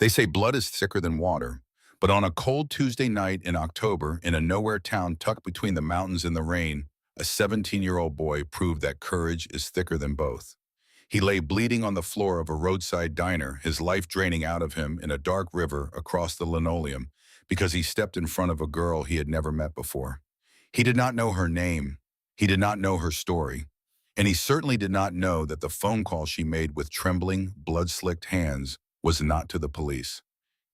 They say blood is thicker than water, but on a cold Tuesday night in October, in a nowhere town tucked between the mountains and the rain, a 17-year-old boy proved that courage is thicker than both. He lay bleeding on the floor of a roadside diner, his life draining out of him in a dark river across the linoleum because he stepped in front of a girl he had never met before. He did not know her name. He did not know her story. And he certainly did not know that the phone call she made with trembling, blood-slicked hands was not to the police.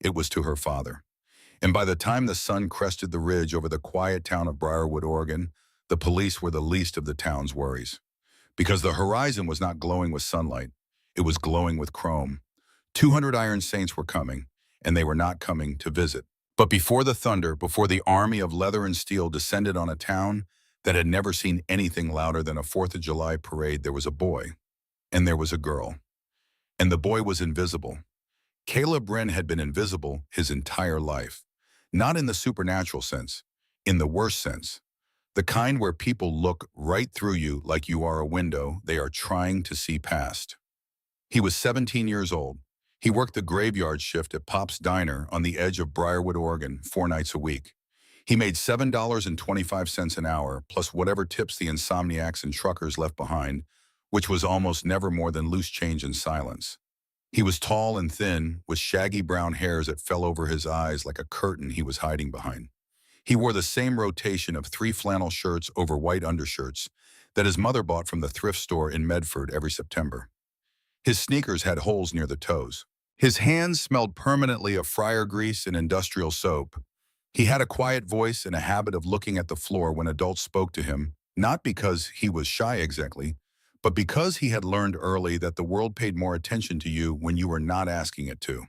It was to her father. And by the time the sun crested the ridge over the quiet town of Briarwood, Oregon, the police were the least of the town's worries. Because the horizon was not glowing with sunlight, it was glowing with chrome. 200 Iron Saints were coming, and they were not coming to visit. But before the thunder, before the army of leather and steel descended on a town that had never seen anything louder than a 4th of July parade, there was a boy, and there was a girl. And the boy was invisible. Caleb Wren had been invisible his entire life. Not in the supernatural sense, in the worst sense. The kind where people look right through you like you are a window they are trying to see past. He was 17 years old. He worked the graveyard shift at Pop's Diner on the edge of Briarwood, Oregon, 4 nights a week. He made $7.25 an hour, plus whatever tips the insomniacs and truckers left behind, which was almost never more than loose change and silence. He was tall and thin, with shaggy brown hairs that fell over his eyes like a curtain he was hiding behind. He wore the same rotation of 3 flannel shirts over white undershirts that his mother bought from the thrift store in Medford every September. His sneakers had holes near the toes. His hands smelled permanently of fryer grease and industrial soap. He had a quiet voice and a habit of looking at the floor when adults spoke to him, not because he was shy exactly, but because he had learned early that the world paid more attention to you when you were not asking it to.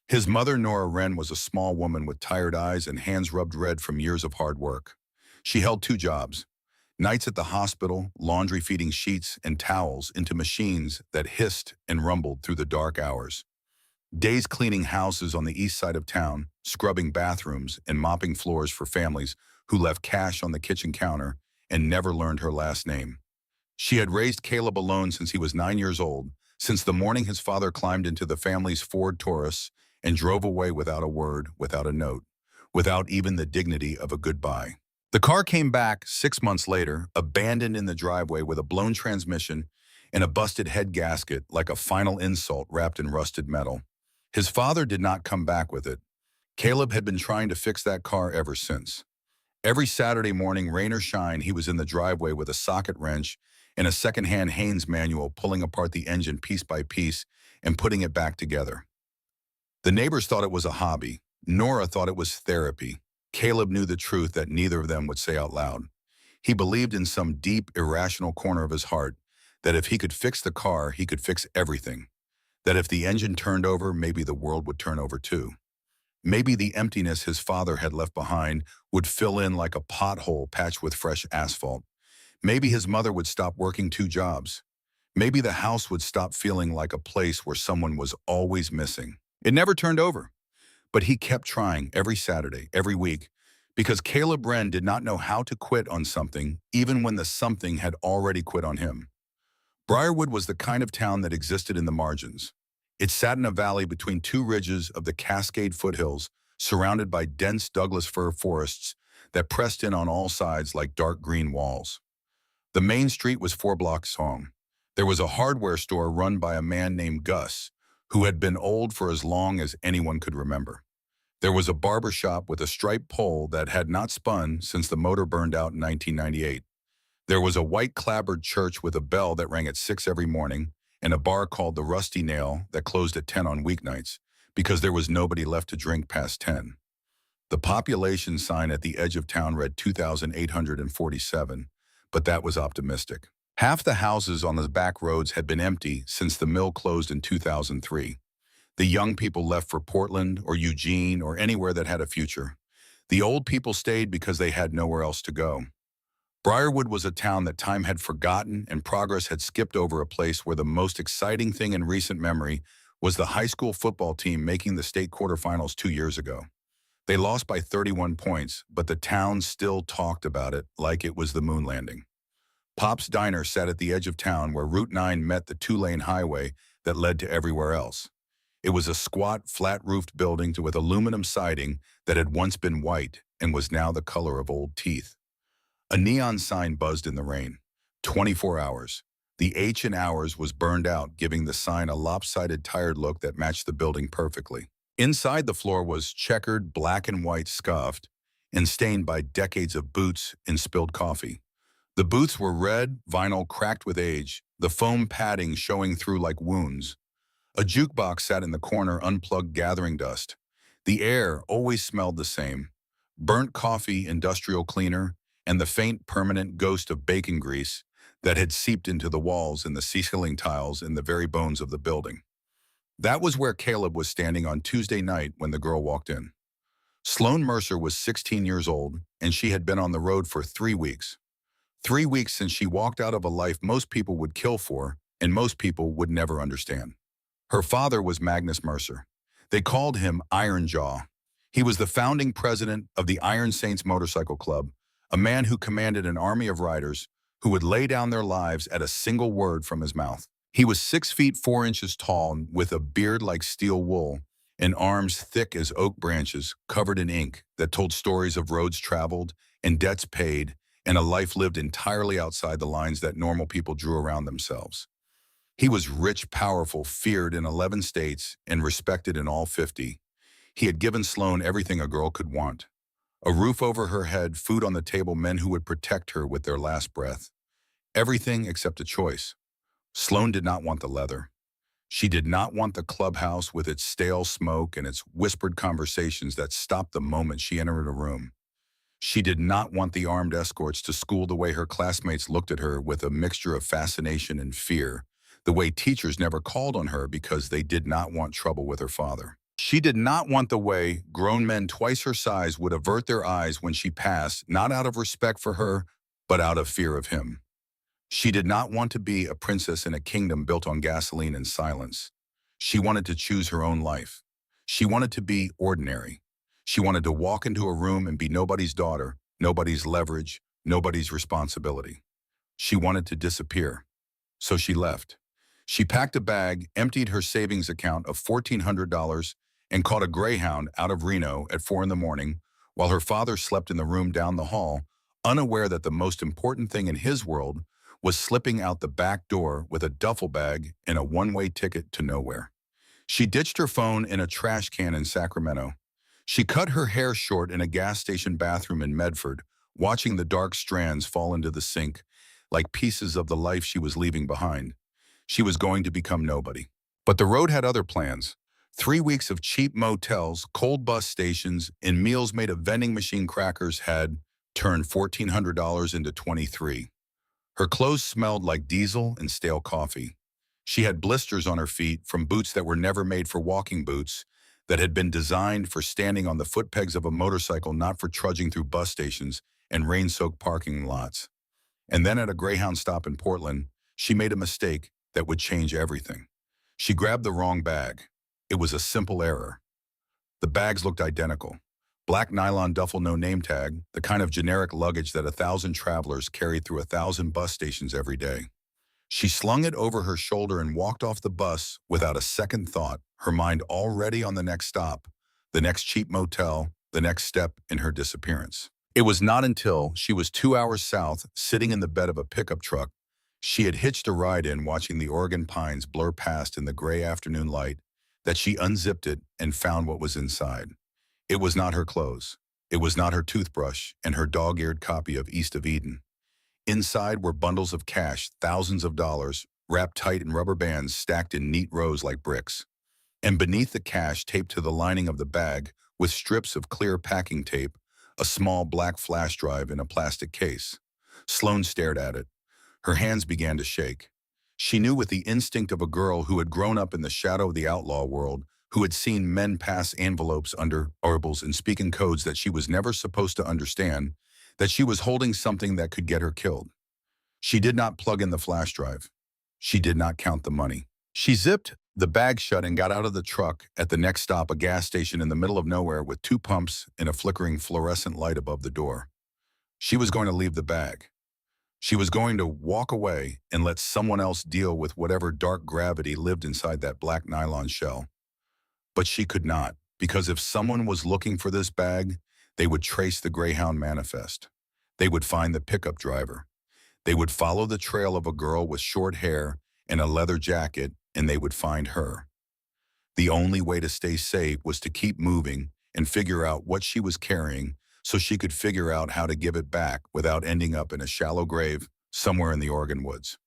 His mother, Nora Wren, was a small woman with tired eyes and hands rubbed red from years of hard work. She held 2 jobs: nights at the hospital, laundry feeding sheets and towels into machines that hissed and rumbled through the dark hours. Days cleaning houses on the east side of town, scrubbing bathrooms and mopping floors for families who left cash on the kitchen counter and never learned her last name. She had raised Caleb alone since he was 9 years old, since the morning his father climbed into the family's Ford Taurus and drove away without a word, without a note, without even the dignity of a goodbye. The car came back 6 months later, abandoned in the driveway with a blown transmission and a busted head gasket like a final insult wrapped in rusted metal. His father did not come back with it. Caleb had been trying to fix that car ever since. Every Saturday morning, rain or shine, he was in the driveway with a socket wrench and a second-hand Haynes manual pulling apart the engine piece by piece and putting it back together. The neighbors thought it was a hobby. Nora thought it was therapy. Caleb knew the truth that neither of them would say out loud. He believed in some deep, irrational corner of his heart that if he could fix the car, he could fix everything. That if the engine turned over, maybe the world would turn over too. Maybe the emptiness his father had left behind would fill in like a pothole patched with fresh asphalt. Maybe his mother would stop working 2 jobs. Maybe the house would stop feeling like a place where someone was always missing. It never turned over, but he kept trying every Saturday, every week, because Caleb Wren did not know how to quit on something, even when the something had already quit on him. Briarwood was the kind of town that existed in the margins. It sat in a valley between 2 ridges of the Cascade foothills, surrounded by dense Douglas fir forests that pressed in on all sides like dark green walls. The main street was 4 blocks long. There was a hardware store run by a man named Gus, who had been old for as long as anyone could remember. There was a barber shop with a striped pole that had not spun since the motor burned out in 1998. There was a white clapboard church with a bell that rang at 6 every morning, and a bar called the Rusty Nail that closed at 10 on weeknights because there was nobody left to drink past 10. The population sign at the edge of town read 2,847, but that was optimistic. Half the houses on the back roads had been empty since the mill closed in 2003. The young people left for Portland or Eugene or anywhere that had a future. The old people stayed because they had nowhere else to go. Briarwood was a town that time had forgotten and progress had skipped over, a place where the most exciting thing in recent memory was the high school football team making the state quarterfinals 2 years ago. They lost by 31 points, but the town still talked about it like it was the moon landing. Pop's Diner sat at the edge of town where Route 9 met the 2-lane highway that led to everywhere else. It was a squat, flat-roofed building with aluminum siding that had once been white and was now the color of old teeth. A neon sign buzzed in the rain. 24 hours. The H in hours was burned out, giving the sign a lopsided, tired look that matched the building perfectly. Inside, the floor was checkered, black and white, scuffed, and stained by decades of boots and spilled coffee. The boots were red, vinyl cracked with age, the foam padding showing through like wounds. A jukebox sat in the corner, unplugged, gathering dust. The air always smelled the same: burnt coffee, industrial cleaner, and the faint, permanent ghost of bacon grease that had seeped into the walls and the ceiling tiles and the very bones of the building. That was where Caleb was standing on Tuesday night when the girl walked in. Sloan Mercer was 16 years old, and she had been on the road for 3 weeks. 3 weeks since she walked out of a life most people would kill for, and most people would never understand. Her father was Magnus Mercer. They called him Iron Jaw. He was the founding president of the Iron Saints Motorcycle Club, a man who commanded an army of riders who would lay down their lives at a single word from his mouth. He was 6 feet 4 inches tall, with a beard like steel wool and arms thick as oak branches covered in ink that told stories of roads traveled and debts paid and a life lived entirely outside the lines that normal people drew around themselves. He was rich, powerful, feared in 11 states, and respected in all 50. He had given Sloan everything a girl could want: a roof over her head, food on the table, men who would protect her with their last breath. Everything except a choice. Sloan did not want the leather. She did not want the clubhouse with its stale smoke and its whispered conversations that stopped the moment she entered a room. She did not want the armed escorts to school the way her classmates looked at her with a mixture of fascination and fear, the way teachers never called on her because they did not want trouble with her father. She did not want the way grown men twice her size would avert their eyes when she passed, not out of respect for her, but out of fear of him. She did not want to be a princess in a kingdom built on gasoline and silence. She wanted to choose her own life. She wanted to be ordinary. She wanted to walk into a room and be nobody's daughter, nobody's leverage, nobody's responsibility. She wanted to disappear. So she left. She packed a bag, emptied her savings account of $1,400, and caught a Greyhound out of Reno at 4 in the morning while her father slept in the room down the hall, unaware that the most important thing in his world was slipping out the back door with a duffel bag and a one-way ticket to nowhere. She ditched her phone in a trash can in Sacramento. She cut her hair short in a gas station bathroom in Medford, watching the dark strands fall into the sink like pieces of the life she was leaving behind. She was going to become nobody. But the road had other plans. 3 weeks of cheap motels, cold bus stations, and meals made of vending machine crackers had turned $1,400 into $23. Her clothes smelled like diesel and stale coffee. She had blisters on her feet from boots that were never made for walking boots, that had been designed for standing on the foot pegs of a motorcycle, not for trudging through bus stations and rain-soaked parking lots. And then at a Greyhound stop in Portland, she made a mistake that would change everything. She grabbed the wrong bag. It was a simple error. The bags looked identical. Black nylon duffel, no name tag, the kind of generic luggage that 1,000 travelers carried through 1,000 bus stations every day. She slung it over her shoulder and walked off the bus without a second thought, her mind already on the next stop, the next cheap motel, the next step in her disappearance. It was not until she was 2 hours south, sitting in the bed of a pickup truck she had hitched a ride in, watching the Oregon pines blur past in the gray afternoon light, that she unzipped it and found what was inside. It was not her clothes. It was not her toothbrush and her dog-eared copy of East of Eden. Inside were bundles of cash, thousands of dollars, wrapped tight in rubber bands stacked in neat rows like bricks. And beneath the cash, taped to the lining of the bag with strips of clear packing tape, a small black flash drive in a plastic case. Sloan stared at it. Her hands began to shake. She knew with the instinct of a girl who had grown up in the shadow of the outlaw world, who had seen men pass envelopes under arbels and speak in codes that she was never supposed to understand, that she was holding something that could get her killed. She did not plug in the flash drive. She did not count the money. She zipped the bag shut and got out of the truck at the next stop, a gas station in the middle of nowhere with 2 pumps and a flickering fluorescent light above the door. She was going to leave the bag. She was going to walk away and let someone else deal with whatever dark gravity lived inside that black nylon shell. But she could not, because if someone was looking for this bag, they would trace the Greyhound manifest. They would find the pickup driver. They would follow the trail of a girl with short hair and a leather jacket, and they would find her. The only way to stay safe was to keep moving and figure out what she was carrying so she could figure out how to give it back without ending up in a shallow grave somewhere in the Oregon woods.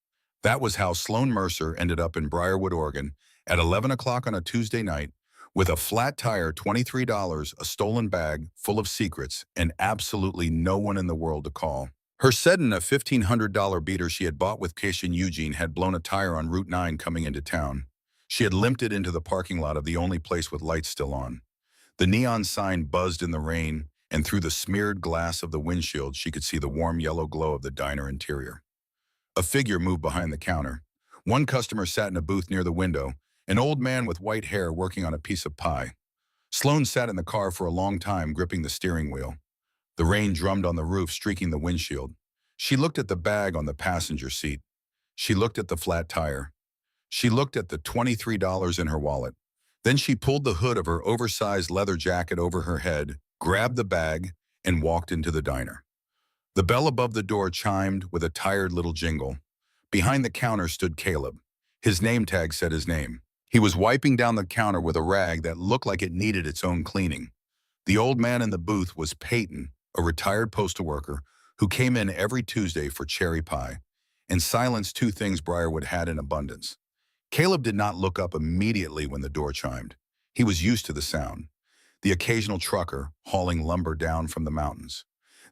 That was how Sloan Mercer ended up in Briarwood, Oregon at 11 o'clock on a Tuesday night with a flat tire, $23, a stolen bag full of secrets, and absolutely no one in the world to call. Her Sedan, a $1,500 beater she had bought with cash in Eugene, had blown a tire on Route 9 coming into town. She had limped it into the parking lot of the only place with lights still on. The neon sign buzzed in the rain, and through the smeared glass of the windshield, she could see the warm yellow glow of the diner interior. A figure moved behind the counter. One customer sat in a booth near the window, an old man with white hair working on a piece of pie. Sloan sat in the car for a long time, gripping the steering wheel. The rain drummed on the roof, streaking the windshield. She looked at the bag on the passenger seat. She looked at the flat tire. She looked at the $23 in her wallet. Then she pulled the hood of her oversized leather jacket over her head, grabbed the bag, and walked into the diner. The bell above the door chimed with a tired little jingle. Behind the counter stood Caleb. His name tag said his name. He was wiping down the counter with a rag that looked like it needed its own cleaning. The old man in the booth was Peyton, a retired postal worker who came in every Tuesday for cherry pie and silenced two things Briarwood had in abundance. Caleb did not look up immediately when the door chimed. He was used to the sound. The occasional trucker hauling lumber down from the mountains.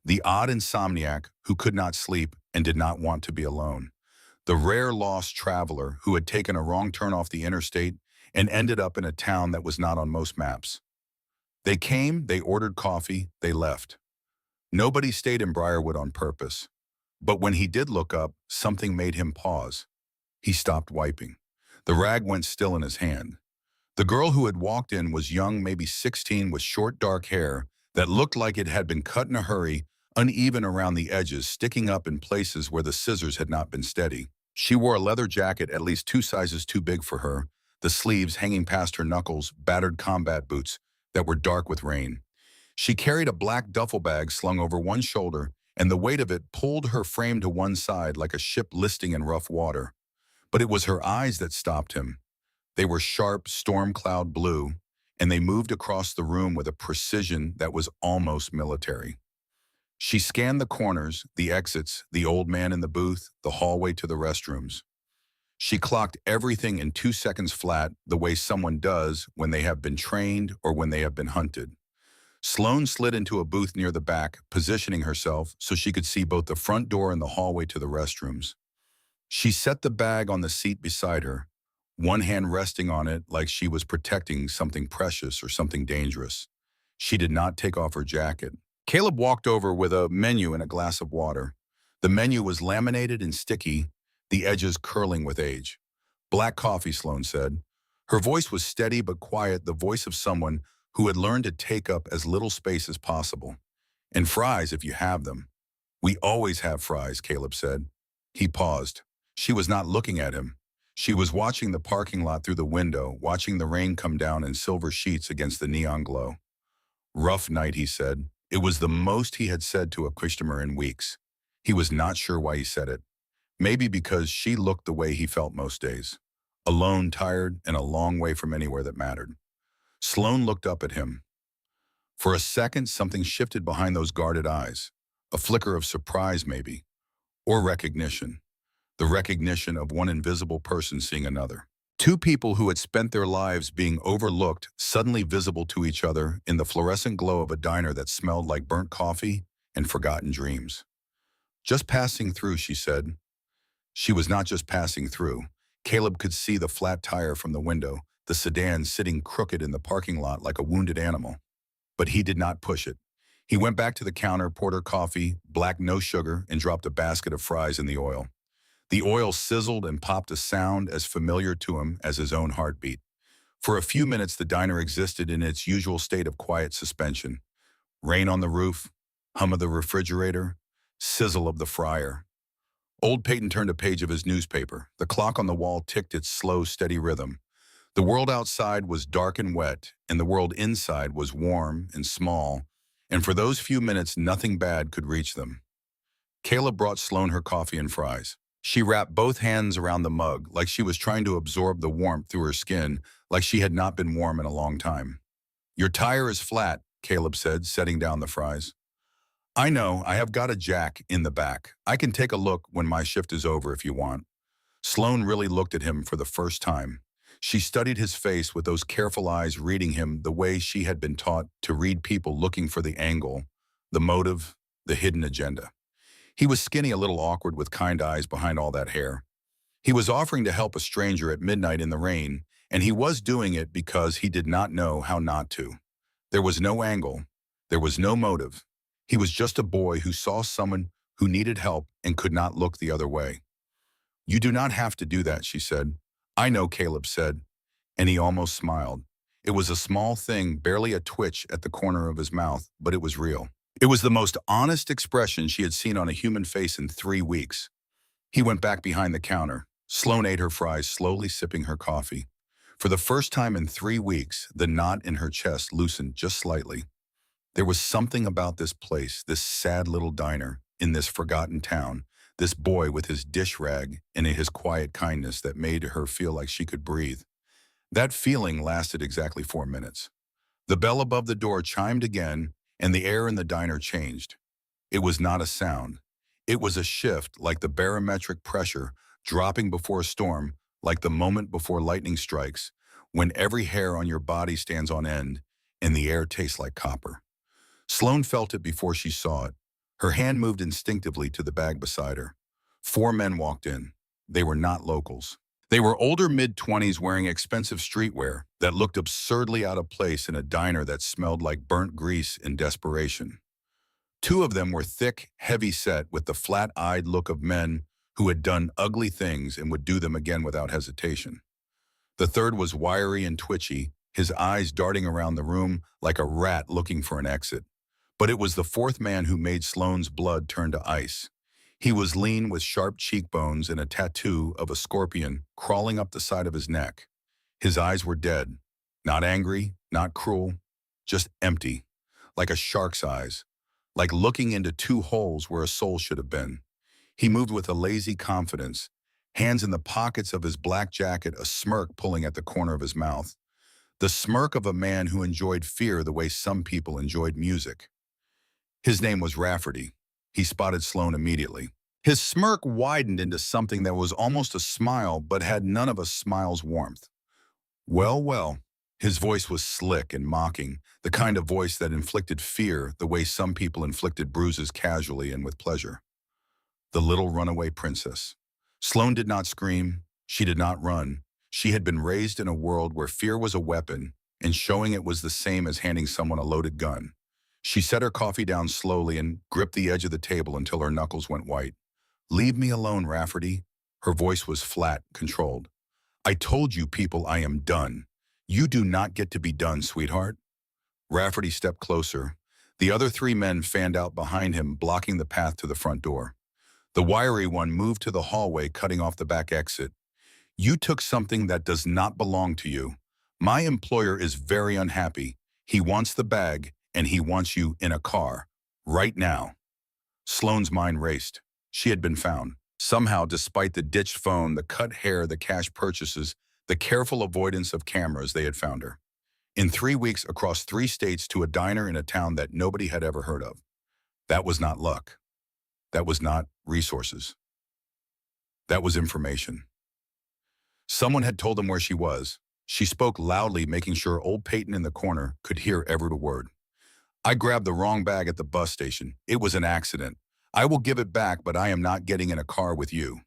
The odd insomniac who could not sleep and did not want to be alone. The rare lost traveler who had taken a wrong turn off the interstate and ended up in a town that was not on most maps. They came, they ordered coffee, they left. Nobody stayed in Briarwood on purpose. But when he did look up, something made him pause. He stopped wiping. The rag went still in his hand. The girl who had walked in was young, maybe 16, with short dark hair that looked like it had been cut in a hurry, uneven around the edges, sticking up in places where the scissors had not been steady. She wore a leather jacket at least 2 sizes too big for her, the sleeves hanging past her knuckles, battered combat boots that were dark with rain. She carried a black duffel bag slung over one shoulder, and the weight of it pulled her frame to one side like a ship listing in rough water. But it was her eyes that stopped him. They were sharp, storm cloud blue, and they moved across the room with a precision that was almost military. She scanned the corners, the exits, the old man in the booth, the hallway to the restrooms. She clocked everything in 2 seconds flat, the way someone does when they have been trained or when they have been hunted. Sloan slid into a booth near the back, positioning herself so she could see both the front door and the hallway to the restrooms. She set the bag on the seat beside her, one hand resting on it like she was protecting something precious or something dangerous. She did not take off her jacket. Caleb walked over with a menu and a glass of water. The menu was laminated and sticky, the edges curling with age. "Black coffee," Sloan said. Her voice was steady but quiet, the voice of someone who had learned to take up as little space as possible. "And fries if you have them." "We always have fries," Caleb said. He paused. She was not looking at him. She was watching the parking lot through the window, watching the rain come down in silver sheets against the neon glow. "Rough night," he said. It was the most he had said to a customer in weeks. He was not sure why he said it. Maybe because she looked the way he felt most days. Alone, tired, and a long way from anywhere that mattered. Sloan looked up at him. For a second, something shifted behind those guarded eyes. A flicker of surprise, maybe. Or recognition. The recognition of one invisible person seeing another. Two people who had spent their lives being overlooked, suddenly visible to each other in the fluorescent glow of a diner that smelled like burnt coffee and forgotten dreams. "Just passing through," she said. She was not just passing through. Caleb could see the flat tire from the window, the sedan sitting crooked in the parking lot like a wounded animal. But he did not push it. He went back to the counter, poured her coffee, black no sugar, and dropped a basket of fries in the oil. The oil sizzled and popped a sound as familiar to him as his own heartbeat. For a few minutes, the diner existed in its usual state of quiet suspension. Rain on the roof, hum of the refrigerator, sizzle of the fryer. Old Peyton turned a page of his newspaper. The clock on the wall ticked its slow, steady rhythm. The world outside was dark and wet, and the world inside was warm and small, and for those few minutes nothing bad could reach them. Caleb brought Sloane her coffee and fries. She wrapped both hands around the mug like she was trying to absorb the warmth through her skin, like she had not been warm in a long time. "Your tire is flat," Caleb said, setting down the fries. "I know, I have got a jack in the back. I can take a look when my shift is over if you want." Sloane really looked at him for the first time. She studied his face with those careful eyes reading him the way she had been taught to read people, looking for the angle, the motive, the hidden agenda. He was skinny, a little awkward with kind eyes behind all that hair. He was offering to help a stranger at midnight in the rain, and he was doing it because he did not know how not to. There was no angle. There was no motive. He was just a boy who saw someone who needed help and could not look the other way. "You do not have to do that," she said. "I know," Caleb said, and he almost smiled. It was a small thing, barely a twitch at the corner of his mouth, but it was real. It was the most honest expression she had seen on a human face in 3 weeks. He went back behind the counter. Sloane ate her fries, slowly sipping her coffee. For the first time in 3 weeks, the knot in her chest loosened just slightly. There was something about this place, this sad little diner, in this forgotten town, this boy with his dish rag and his quiet kindness that made her feel like she could breathe. That feeling lasted exactly 4 minutes. The bell above the door chimed again, and the air in the diner changed. It was not a sound. It was a shift, like the barometric pressure dropping before a storm, like the moment before lightning strikes, when every hair on your body stands on end and the air tastes like copper. Sloane felt it before she saw it. Her hand moved instinctively to the bag beside her. 4 men walked in. They were not locals. They were older, mid-20s, wearing expensive streetwear that looked absurdly out of place in a diner that smelled like burnt grease in desperation. 2 of them were thick, heavy-set, with the flat-eyed look of men who had done ugly things and would do them again without hesitation. The third was wiry and twitchy, his eyes darting around the room like a rat looking for an exit. But it was the fourth man who made Sloane's blood turn to ice. He was lean with sharp cheekbones and a tattoo of a scorpion crawling up the side of his neck. His eyes were dead, not angry, not cruel, just empty, like a shark's eyes, like looking into 2 holes where a soul should have been. He moved with a lazy confidence, hands in the pockets of his black jacket, a smirk pulling at the corner of his mouth. The smirk of a man who enjoyed fear the way some people enjoyed music. His name was Rafferty. He spotted Sloane immediately. His smirk widened into something that was almost a smile, but had none of a smile's warmth. "Well, well." His voice was slick and mocking, the kind of voice that inflicted fear the way some people inflicted bruises casually and with pleasure. The little runaway princess. Sloane did not scream. She did not run. She had been raised in a world where fear was a weapon, and showing it was the same as handing someone a loaded gun. She set her coffee down slowly and gripped the edge of the table until her knuckles went white. "Leave me alone, Rafferty." Her voice was flat, controlled. "I told you people I am done. You do not get to be done, sweetheart." Rafferty stepped closer. The other 3 men fanned out behind him, blocking the path to the front door. The wiry one moved to the hallway, cutting off the back exit. "You took something that does not belong to you. My employer is very unhappy. He wants the bag, and he wants you in a car. Right now." Sloane's mind raced. She had been found. Somehow, despite the ditched phone, the cut hair, the cash purchases, the careful avoidance of cameras, they had found her. In 3 weeks, across 3 states, to a diner in a town that nobody had ever heard of. That was not luck. That was not resources. That was information. Someone had told them where she was. She spoke loudly, making sure old Peyton in the corner could hear every word. "I grabbed the wrong bag at the bus station. It was an accident. I will give it back, but I am not getting in a car with you."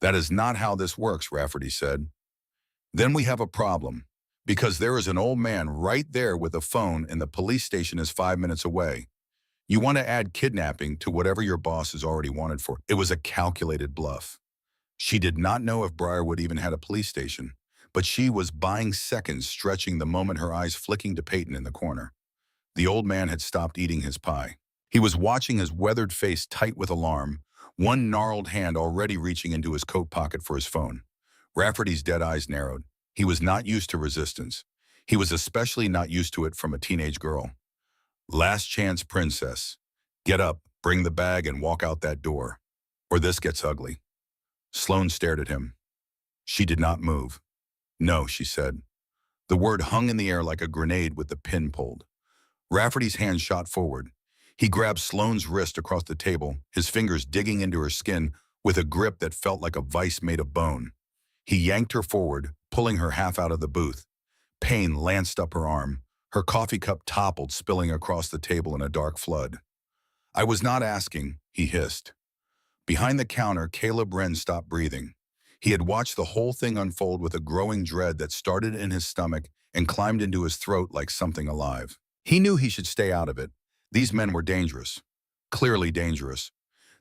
"That is not how this works," Rafferty said. "Then we have a problem, because there is an old man right there with a phone and the police station is 5 minutes away. You want to add kidnapping to whatever your boss is already wanted for." It was a calculated bluff. She did not know if Briarwood even had a police station, but she was buying seconds, stretching the moment, her eyes flicking to Peyton in the corner. The old man had stopped eating his pie. He was watching, his weathered face tight with alarm, one gnarled hand already reaching into his coat pocket for his phone. Rafferty's dead eyes narrowed. He was not used to resistance. He was especially not used to it from a teenage girl. Last chance, princess. Get up, bring the bag, and walk out that door. Or this gets ugly. Sloane stared at him. She did not move. No, she said. The word hung in the air like a grenade with the pin pulled. Rafferty's hand shot forward. He grabbed Sloane's wrist across the table, his fingers digging into her skin with a grip that felt like a vice made of bone. He yanked her forward, pulling her half out of the booth. Pain lanced up her arm. Her coffee cup toppled, spilling across the table in a dark flood. I was not asking, he hissed. Behind the counter, Caleb Wren stopped breathing. He had watched the whole thing unfold with a growing dread that started in his stomach and climbed into his throat like something alive. He knew he should stay out of it. These men were dangerous. Clearly dangerous.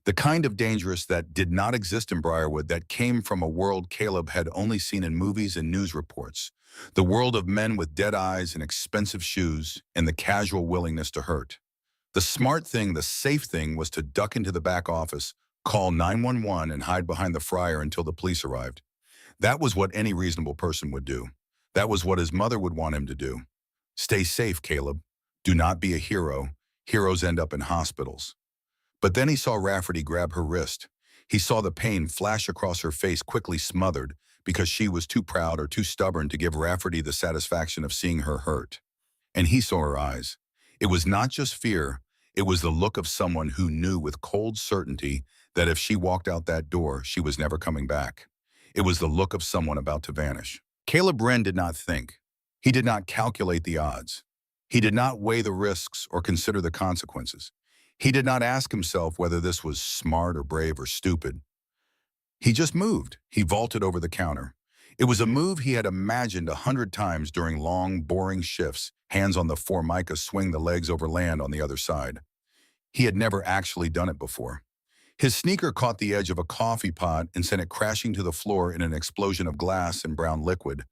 The kind of dangerous that did not exist in Briarwood, that came from a world Caleb had only seen in movies and news reports. The world of men with dead eyes and expensive shoes and the casual willingness to hurt. The smart thing, the safe thing, was to duck into the back office, call 911, and hide behind the fryer until the police arrived. That was what any reasonable person would do. That was what his mother would want him to do. Stay safe, Caleb. Do not be a hero. Heroes end up in hospitals. But then he saw Rafferty grab her wrist. He saw the pain flash across her face, quickly smothered, because she was too proud or too stubborn to give Rafferty the satisfaction of seeing her hurt. And he saw her eyes. It was not just fear, it was the look of someone who knew with cold certainty that if she walked out that door, she was never coming back. It was the look of someone about to vanish. Caleb Wren did not think. He did not calculate the odds. He did not weigh the risks or consider the consequences. He did not ask himself whether this was smart or brave or stupid. He just moved. He vaulted over the counter. It was a move he had imagined 100 times during long, boring shifts, hands on the formica, swing the legs over land on the other side. He had never actually done it before. His sneaker caught the edge of a coffee pot and sent it crashing to the floor in an explosion of glass and brown liquid,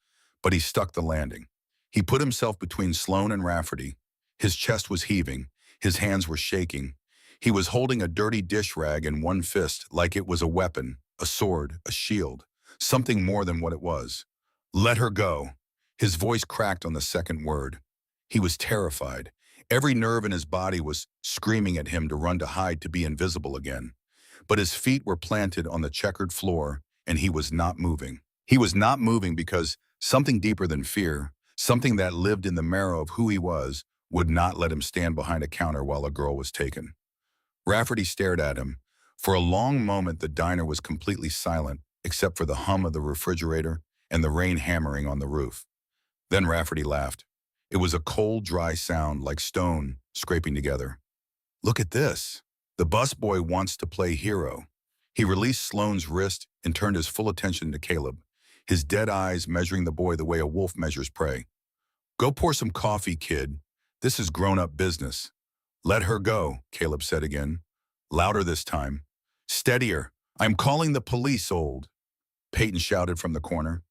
but he stuck the landing. He put himself between Sloane and Rafferty. His chest was heaving. His hands were shaking. He was holding a dirty dish rag in one fist like it was a weapon, a sword, a shield, something more than what it was. Let her go. His voice cracked on the second word. He was terrified. Every nerve in his body was screaming at him to run, to hide, to be invisible again. But his feet were planted on the checkered floor, and he was not moving. He was not moving because something deeper than fear, something that lived in the marrow of who he was, would not let him stand behind a counter while a girl was taken. Rafferty stared at him. For a long moment, the diner was completely silent, except for the hum of the refrigerator and the rain hammering on the roof. Then Rafferty laughed. It was a cold, dry sound like stone scraping together. Look at this. The busboy wants to play hero. He released Sloane's wrist and turned his full attention to Caleb, his dead eyes measuring the boy the way a wolf measures prey. Go pour some coffee, kid. This is grown-up business. Let her go, Caleb said again. Louder this time. Steadier. I'm calling the police, old. Peyton shouted from the corner.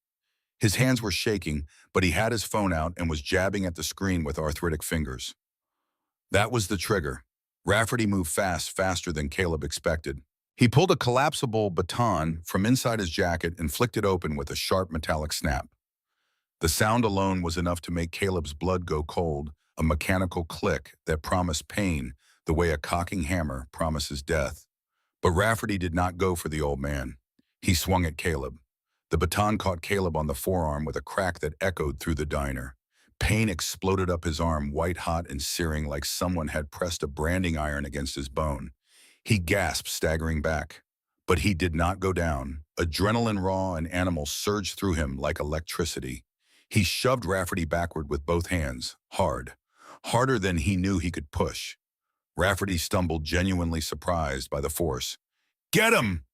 His hands were shaking, but he had his phone out and was jabbing at the screen with arthritic fingers. That was the trigger. Rafferty moved fast, faster than Caleb expected. He pulled a collapsible baton from inside his jacket and flicked it open with a sharp metallic snap. The sound alone was enough to make Caleb's blood go cold, a mechanical click that promised pain the way a cocking hammer promises death. But Rafferty did not go for the old man. He swung at Caleb. The baton caught Caleb on the forearm with a crack that echoed through the diner. Pain exploded up his arm, white-hot and searing, like someone had pressed a branding iron against his bone. He gasped, staggering back. But he did not go down. Adrenaline, raw and animal, surged through him like electricity. He shoved Rafferty backward with both hands, hard. Harder than he knew he could push. Rafferty stumbled, genuinely surprised by the force. Get him!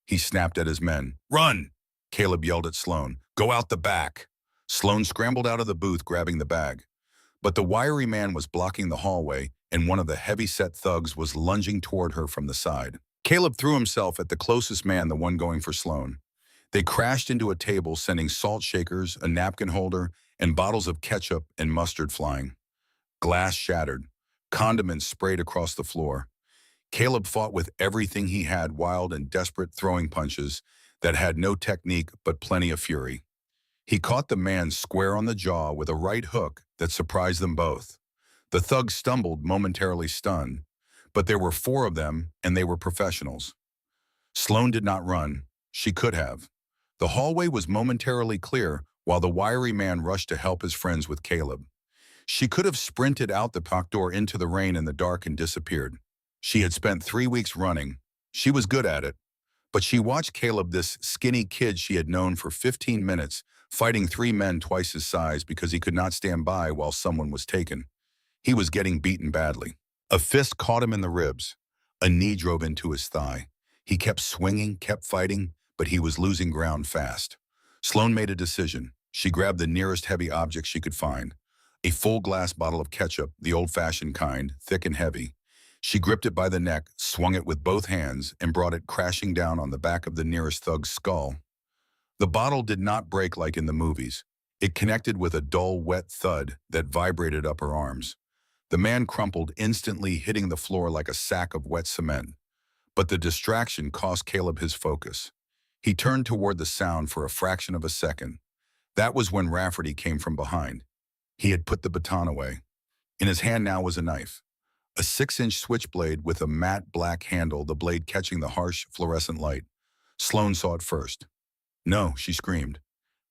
He snapped at his men. Run! Caleb yelled at Sloane. Go out the back. Sloane scrambled out of the booth, grabbing the bag. But the wiry man was blocking the hallway, and one of the heavy-set thugs was lunging toward her from the side. Caleb threw himself at the closest man, the one going for Sloane. They crashed into a table, sending salt shakers, a napkin holder, and bottles of ketchup and mustard flying. Glass shattered. Condiments sprayed across the floor. Caleb fought with everything he had, wild and desperate throwing punches that had no technique but plenty of fury. He caught the man square on the jaw with a right hook that surprised them both. The thugs stumbled, momentarily stunned, but there were four of them, and they were professionals. Sloane did not run. She could have. The hallway was momentarily clear while the wiry man rushed to help his friends with Caleb. She could have sprinted out the back door into the rain in the dark and disappeared. She had spent 3 weeks running. She was good at it. But she watched Caleb, this skinny kid she had known for 15 minutes, fighting three men twice his size because he could not stand by while someone was taken. He was getting beaten badly. A fist caught him in the ribs. A knee drove into his thigh. He kept swinging, kept fighting, but he was losing ground fast. Sloane made a decision. She grabbed the nearest heavy object she could find. A full glass bottle of ketchup, the old-fashioned kind, thick and heavy. She gripped it by the neck, swung it with both hands, and brought it crashing down on the back of the nearest thug's skull. The bottle did not break like in the movies. It connected with a dull, wet thud that vibrated up her arms. The man crumpled, instantly hitting the floor like a sack of wet cement. But the distraction cost Caleb his focus. He turned toward the sound for a fraction of a second. That was when Rafferty came from behind. He had put the baton away. In his hand now was a knife. A 6-inch switchblade with a matte black handle, the blade catching the harsh fluorescent light. Sloane saw it first. "No," she screamed.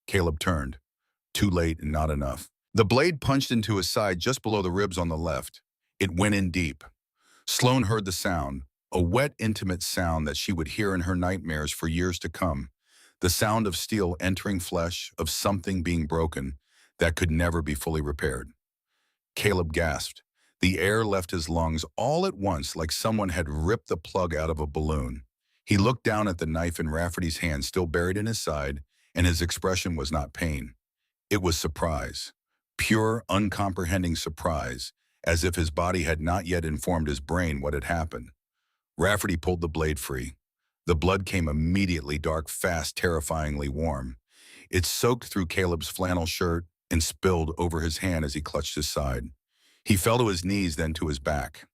Caleb turned. Too late and not enough. The blade punched into his side just below the ribs on the left. It went in deep. Sloane heard the sound, a wet, intimate sound that she would hear in her nightmares for years to come. The sound of steel entering flesh, of something being broken that could never be fully repaired. Caleb gasped. The air left his lungs all at once like someone had ripped the plug out of a balloon. He looked down at the knife in Rafferty's hand still buried in his side, and his expression was not pain. It was surprise. Pure, uncomprehending surprise, as if his body had not yet informed his brain what had happened. Rafferty pulled the blade free. The blood came immediately dark, fast, terrifyingly warm. It soaked through Caleb's flannel shirt and spilled over his hand as he clutched his side. He fell to his knees, then to his back.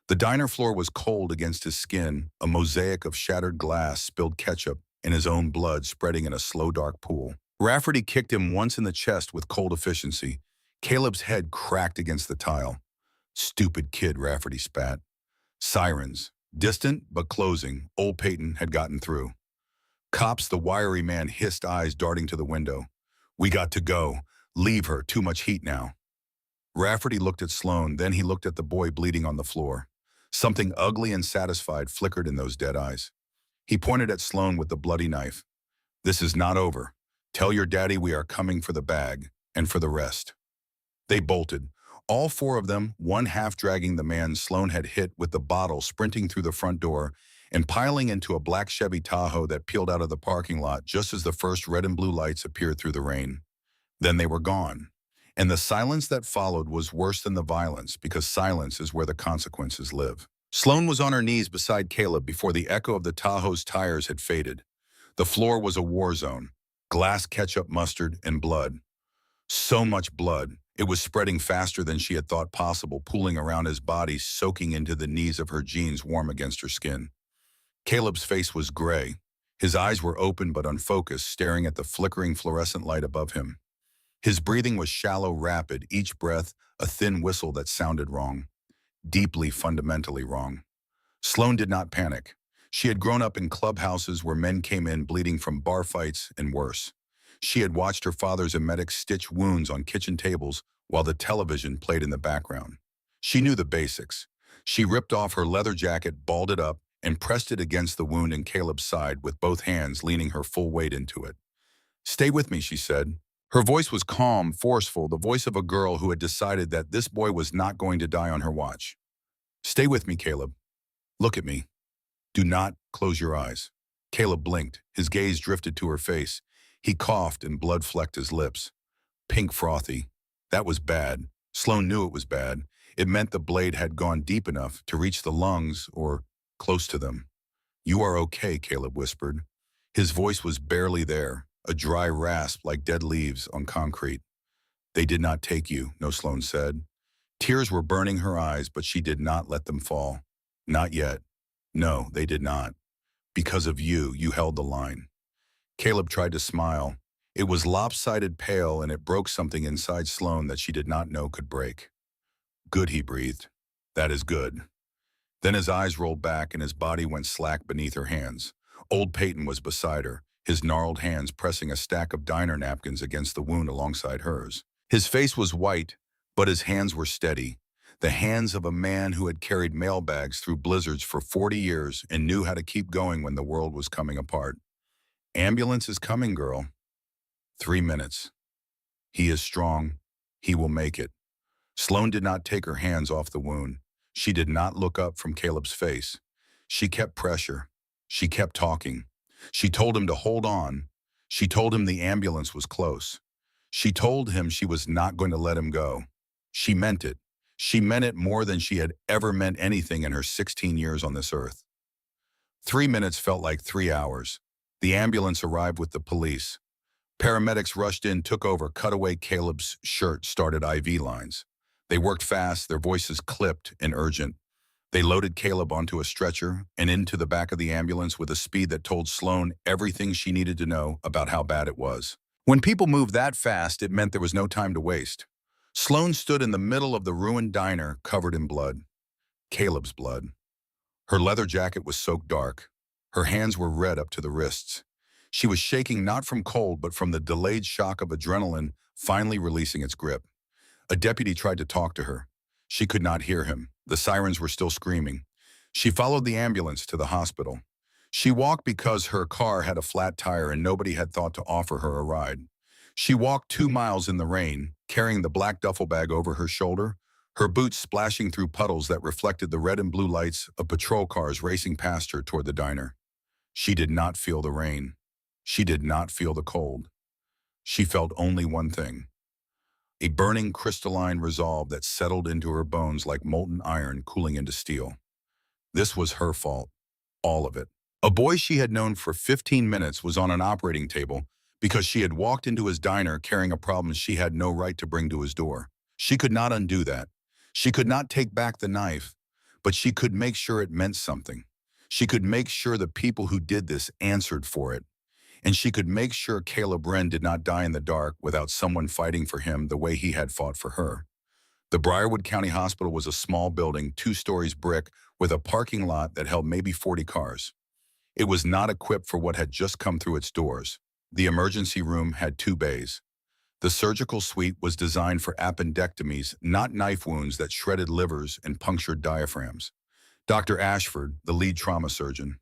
The diner floor was cold against his skin, a mosaic of shattered glass, spilled ketchup, and his own blood spreading in a slow, dark pool. Rafferty kicked him once in the chest with cold efficiency. Caleb's head cracked against the tile. "Stupid kid," Rafferty spat. Sirens. Distant, but closing. Old Peyton had gotten through. "Cops," the wiry man hissed, eyes darting to the window. "We got to go. Leave her. Too much heat now." Rafferty looked at Sloane, then he looked at the boy bleeding on the floor. Something ugly and satisfied flickered in those dead eyes. He pointed at Sloane with the bloody knife. "This is not over. Tell your daddy we are coming for the bag, and for the rest." They bolted. All four of them, one half dragging the man Sloane had hit with the bottle, sprinting through the front door and piling into a black Chevy Tahoe that peeled out of the parking lot just as the first red and blue lights appeared through the rain. Then they were gone. And the silence that followed was worse than the violence, because silence is where the consequences live. Sloane was on her knees beside Caleb before the echo of the Tahoe's tires had faded. The floor was a war zone. Glass, ketchup, mustard, and blood. So much blood. It was spreading faster than she had thought possible, pooling around his body, soaking into the knees of her jeans warm against her skin. Caleb's face was gray. His eyes were open but unfocused, staring at the flickering fluorescent light above him. His breathing was shallow, rapid, each breath a thin whistle that sounded wrong. Deeply, fundamentally wrong. Sloane did not panic. She had grown up in clubhouses where men came in bleeding from bar fights and worse. She had watched her father's emetics stitch wounds on kitchen tables while the television played in the background. She knew the basics. She ripped off her leather jacket, balled it up, and pressed it against the wound in Caleb's side with both hands, leaning her full weight into it. "Stay with me," she said. Her voice was calm, forceful, the voice of a girl who had decided that this boy was not going to die on her watch. "Stay with me, Caleb. Look at me. Do not close your eyes." Caleb blinked. His gaze drifted to her face. He coughed and blood flecked his lips. Pink, frothy. That was bad. Sloane knew it was bad. It meant the blade had gone deep enough to reach the lungs or close to them. "You are okay," Caleb whispered. His voice was barely there, a dry rasp like dead leaves on concrete. "They did not take you," No, Sloane said. Tears were burning her eyes, but she did not let them fall. "Not yet. No, they did not. Because of you, you held the line." Caleb tried to smile. It was lopsided pale, and it broke something inside Sloane that she did not know could break. Good, he breathed. That is good. Then his eyes rolled back and his body went slack beneath her hands. Old Peyton was beside her, his gnarled hands pressing a stack of diner napkins against the wound alongside hers. His face was white, but his hands were steady. The hands of a man who had carried mail bags through blizzards for 40 years and knew how to keep going when the world was coming apart. Ambulance is coming, girl. 3 minutes. He is strong. He will make it. Sloane did not take her hands off the wound. She did not look up from Caleb's face. She kept pressure. She kept talking. She told him to hold on. She told him the ambulance was close. She told him she was not going to let him go. She meant it. She meant it more than she had ever meant anything in her 16 years on this earth. 3 minutes felt like 3 hours. The ambulance arrived with the police. Paramedics rushed in, took over, cut away Caleb's shirt, started IV lines. They worked fast, their voices clipped and urgent. They loaded Caleb onto a stretcher and into the back of the ambulance with a speed that told Sloane everything she needed to know about how bad it was. When people moved that fast, it meant there was no time to waste. Sloane stood in the middle of the ruined diner, covered in blood. Caleb's blood. Her leather jacket was soaked dark. Her hands were red up to the wrists. She was shaking not from cold, but from the delayed shock of adrenaline finally releasing its grip. A deputy tried to talk to her. She could not hear him. The sirens were still screaming. She followed the ambulance to the hospital. She walked because her car had a flat tire and nobody had thought to offer her a ride. She walked 2 miles in the rain, carrying the black duffel bag over her shoulder, her boots splashing through puddles that reflected the red and blue lights of patrol cars racing past her toward the diner. She did not feel the rain. She did not feel the cold. She felt only one thing. A burning crystalline resolve that settled into her bones like molten iron cooling into steel. This was her fault. All of it. A boy she had known for 15 minutes was on an operating table because she had walked into his diner carrying a problem she had no right to bring to his door. She could not undo that. She could not take back the knife, but she could make sure it meant something. She could make sure the people who did this answered for it. And she could make sure Caleb Wren did not die in the dark without someone fighting for him the way he had fought for her. The Briarwood County Hospital was a small building, 2 stories brick, with a parking lot that held maybe 40 cars. It was not equipped for what had just come through its doors. The emergency room had 2 bays. The surgical suite was designed for appendectomies, not knife wounds that shredded livers and punctured diaphragms. Dr. Ashford, the lead trauma surgeon,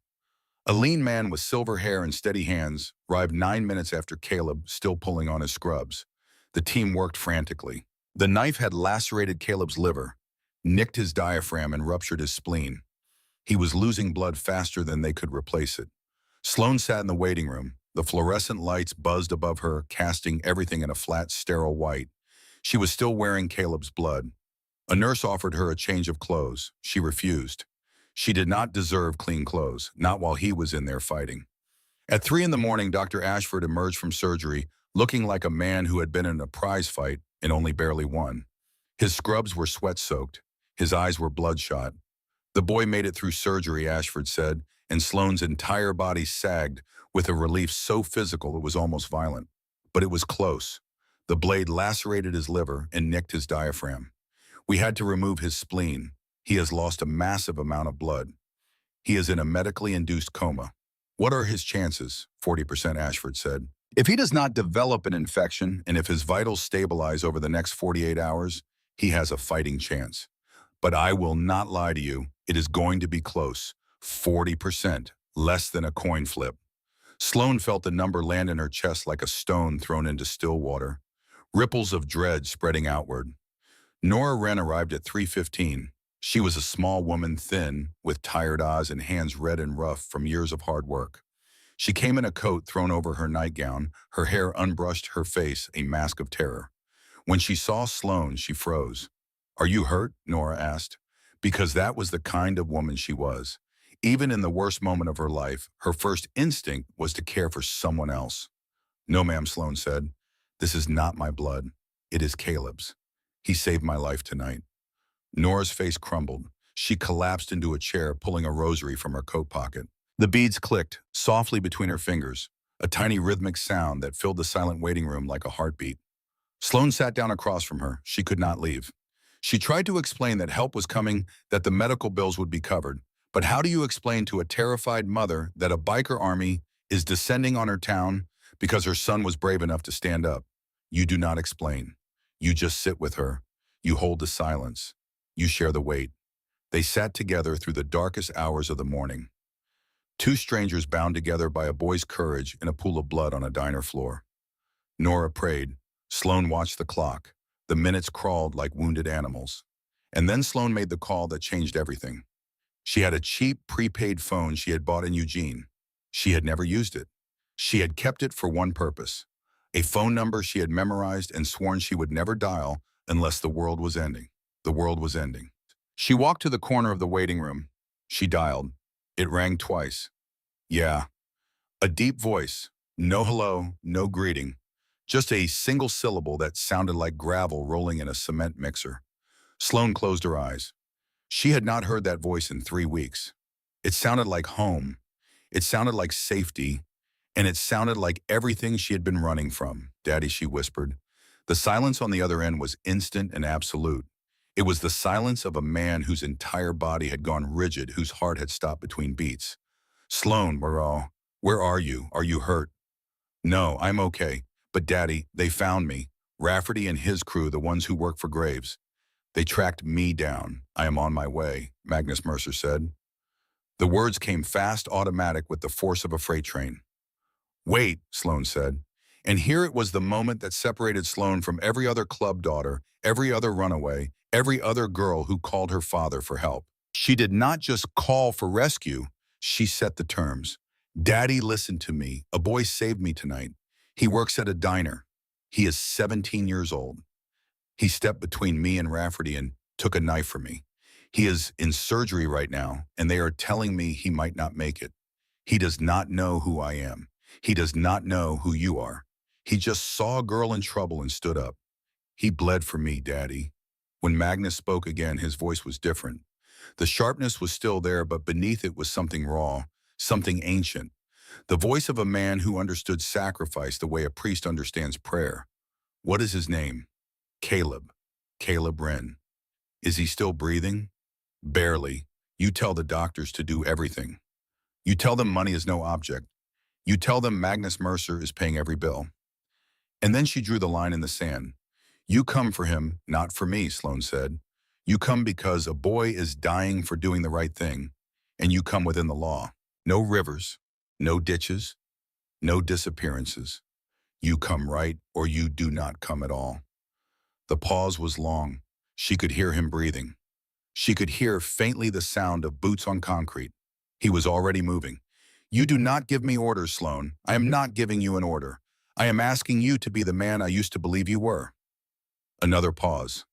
a lean man with silver hair and steady hands, arrived 9 minutes after Caleb, still pulling on his scrubs. The team worked frantically. The knife had lacerated Caleb's liver, nicked his diaphragm, and ruptured his spleen. He was losing blood faster than they could replace it. Sloane sat in the waiting room. The fluorescent lights buzzed above her, casting everything in a flat, sterile white. She was still wearing Caleb's blood. A nurse offered her a change of clothes. She refused. She did not deserve clean clothes, not while he was in there fighting. At 3 in the morning, Dr. Ashford emerged from surgery, looking like a man who had been in a prize fight and only barely won. His scrubs were sweat-soaked. His eyes were bloodshot. The boy made it through surgery, Ashford said, and Sloane's entire body sagged with a relief so physical it was almost violent. But it was close. The blade lacerated his liver and nicked his diaphragm. We had to remove his spleen. He has lost a massive amount of blood. He is in a medically induced coma. What are his chances? 40%, Ashford said. If he does not develop an infection and if his vitals stabilize over the next 48 hours, he has a fighting chance. But I will not lie to you. It is going to be close. 40%, less than a coin flip. Sloane felt the number land in her chest like a stone thrown into still water. Ripples of dread spreading outward. Nora Wren arrived at 3:15. She was a small woman, thin, with tired eyes and hands red and rough from years of hard work. She came in a coat thrown over her nightgown, her hair unbrushed, her face a mask of terror. When she saw Sloane, she froze. "Are you hurt?" Nora asked, because that was the kind of woman she was. Even in the worst moment of her life, her first instinct was to care for someone else. "No, ma'am," Sloane said. "This is not my blood. It is Caleb's. He saved my life tonight." Nora's face crumbled. She collapsed into a chair, pulling a rosary from her coat pocket. The beads clicked, softly between her fingers. a tiny rhythmic sound that filled the silent waiting room like a heartbeat. Sloane sat down across from her. She could not leave. She tried to explain that help was coming, that the medical bills would be covered. But how do you explain to a terrified mother that a biker army is descending on her town because her son was brave enough to stand up? You do not explain. You just sit with her. You hold the silence. You share the weight. They sat together through the darkest hours of the morning. Two strangers bound together by a boy's courage in a pool of blood on a diner floor. Nora prayed. Sloane watched the clock. The minutes crawled like wounded animals. And then Sloane made the call that changed everything. She had a cheap prepaid phone she had bought in Eugene. She had never used it. She had kept it for one purpose. A phone number she had memorized and sworn she would never dial unless the world was ending. The world was ending. She walked to the corner of the waiting room. She dialed. It rang twice. Yeah. A deep voice. No hello, no greeting. Just a single syllable that sounded like gravel rolling in a cement mixer. Sloane closed her eyes. She had not heard that voice in 3 weeks. It sounded like home. It sounded like safety. And it sounded like everything she had been running from. Daddy, she whispered. The silence on the other end was instant and absolute. It was the silence of a man whose entire body had gone rigid, whose heart had stopped between beats. Sloane, where are you? Are you hurt? No, I'm okay. But Daddy, they found me. Rafferty and his crew, the ones who work for Graves. They tracked me down. I am on my way, Magnus Mercer said. The words came fast, automatic, with the force of a freight train. Wait, Sloane said. And here it was, the moment that separated Sloane from every other club daughter, every other runaway, every other girl who called her father for help. She did not just call for rescue, she set the terms. Daddy, listen to me. A boy saved me tonight. He works at a diner. He is 17 years old. He stepped between me and Rafferty and took a knife from me. He is in surgery right now, and they are telling me he might not make it. He does not know who I am. He does not know who you are. He just saw a girl in trouble and stood up. He bled for me, Daddy. When Magnus spoke again, his voice was different. The sharpness was still there, but beneath it was something raw, something ancient. The voice of a man who understood sacrifice the way a priest understands prayer. What is his name? Caleb. Caleb Wren. Is he still breathing? Barely. You tell the doctors to do everything. You tell them money is no object. You tell them Magnus Mercer is paying every bill. And then she drew the line in the sand. You come for him, not for me, Sloane said. You come because a boy is dying for doing the right thing, and you come within the law. No rivers, no ditches, no disappearances. You come right, or you do not come at all. The pause was long. She could hear him breathing. She could hear faintly the sound of boots on concrete. He was already moving. You do not give me orders, Sloane. I am not giving you an order. I am asking you to be the man I used to believe you were. Another pause.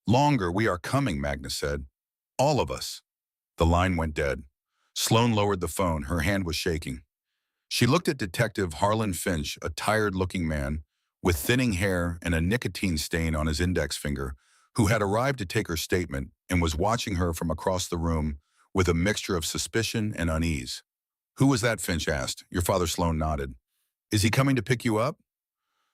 Longer, we are coming, Magnus said. All of us. The line went dead. Sloane lowered the phone. Her hand was shaking. She looked at Detective Harlan Finch, a tired-looking man with thinning hair and a nicotine stain on his index finger, who had arrived to take her statement and was watching her from across the room with a mixture of suspicion and unease. Who was that? Finch asked. Your father. Sloane nodded. Is he coming to pick you up?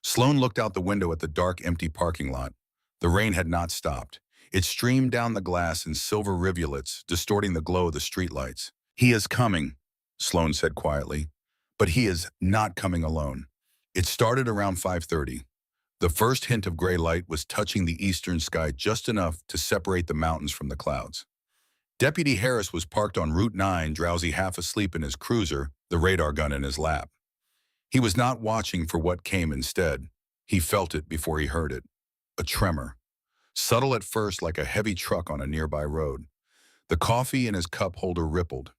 Sloane looked out the window at the dark, empty parking lot. The rain had not stopped. It streamed down the glass in silver rivulets, distorting the glow of the streetlights. He is coming, Sloane said quietly. But he is not coming alone. It started around 5:30. The first hint of gray light was touching the eastern sky just enough to separate the mountains from the clouds. Deputy Harris was parked on Route 9, drowsy, half asleep in his cruiser, the radar gun in his lap. He was not watching for what came instead. He felt it before he heard it. A tremor. Subtle at first, like a heavy truck on a nearby road. The coffee in his cup holder rippled.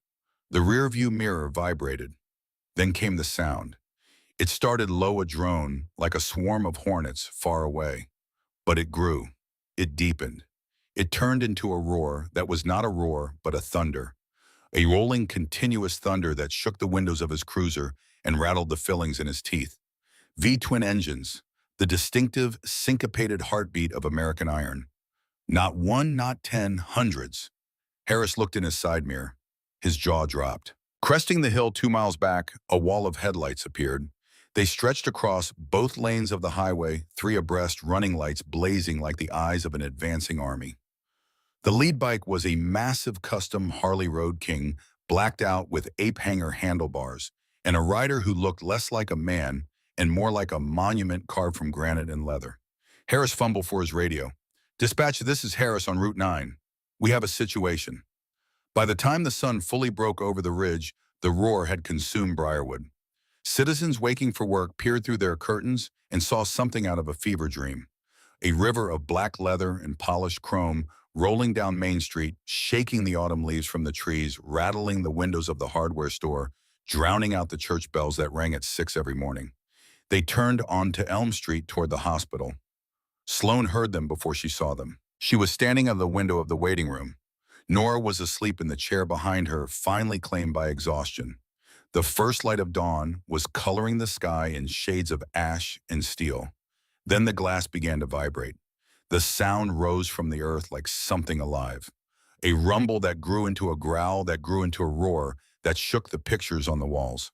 The rearview mirror vibrated. Then came the sound. It started low, a drone, like a swarm of hornets far away. But it grew. It deepened. It turned into a roar that was not a roar, but a thunder. A rolling, continuous thunder that shook the windows of his cruiser and rattled the fillings in his teeth. V-twin engines, the distinctive, syncopated heartbeat of American iron. Not one, not 10, hundreds. Harris looked in his side mirror. His jaw dropped. Cresting the hill 2 miles back, a wall of headlights appeared. They stretched across both lanes of the highway, three abreast, running lights blazing like the eyes of an advancing army. The lead bike was a massive custom Harley Road King, blacked out with ape-hanger handlebars, and a rider who looked less like a man and more like a monument carved from granite and leather. Harris fumbled for his radio. "Dispatch, this is Harris on Route 9. We have a situation." By the time the sun fully broke over the ridge, the roar had consumed Briarwood. Citizens waking for work peered through their curtains and saw something out of a fever dream. A river of black leather and polished chrome rolling down Main Street, shaking the autumn leaves from the trees, rattling the windows of the hardware store, drowning out the church bells that rang at 6 every morning. They turned onto Elm Street toward the hospital. Sloan heard them before she saw them. She was standing at the window of the waiting room. Nora was asleep in the chair behind her, finally claimed by exhaustion. The first light of dawn was coloring the sky in shades of ash and steel. Then the glass began to vibrate. The sound rose from the earth like something alive. A rumble that grew into a growl that grew into a roar that shook the pictures on the walls.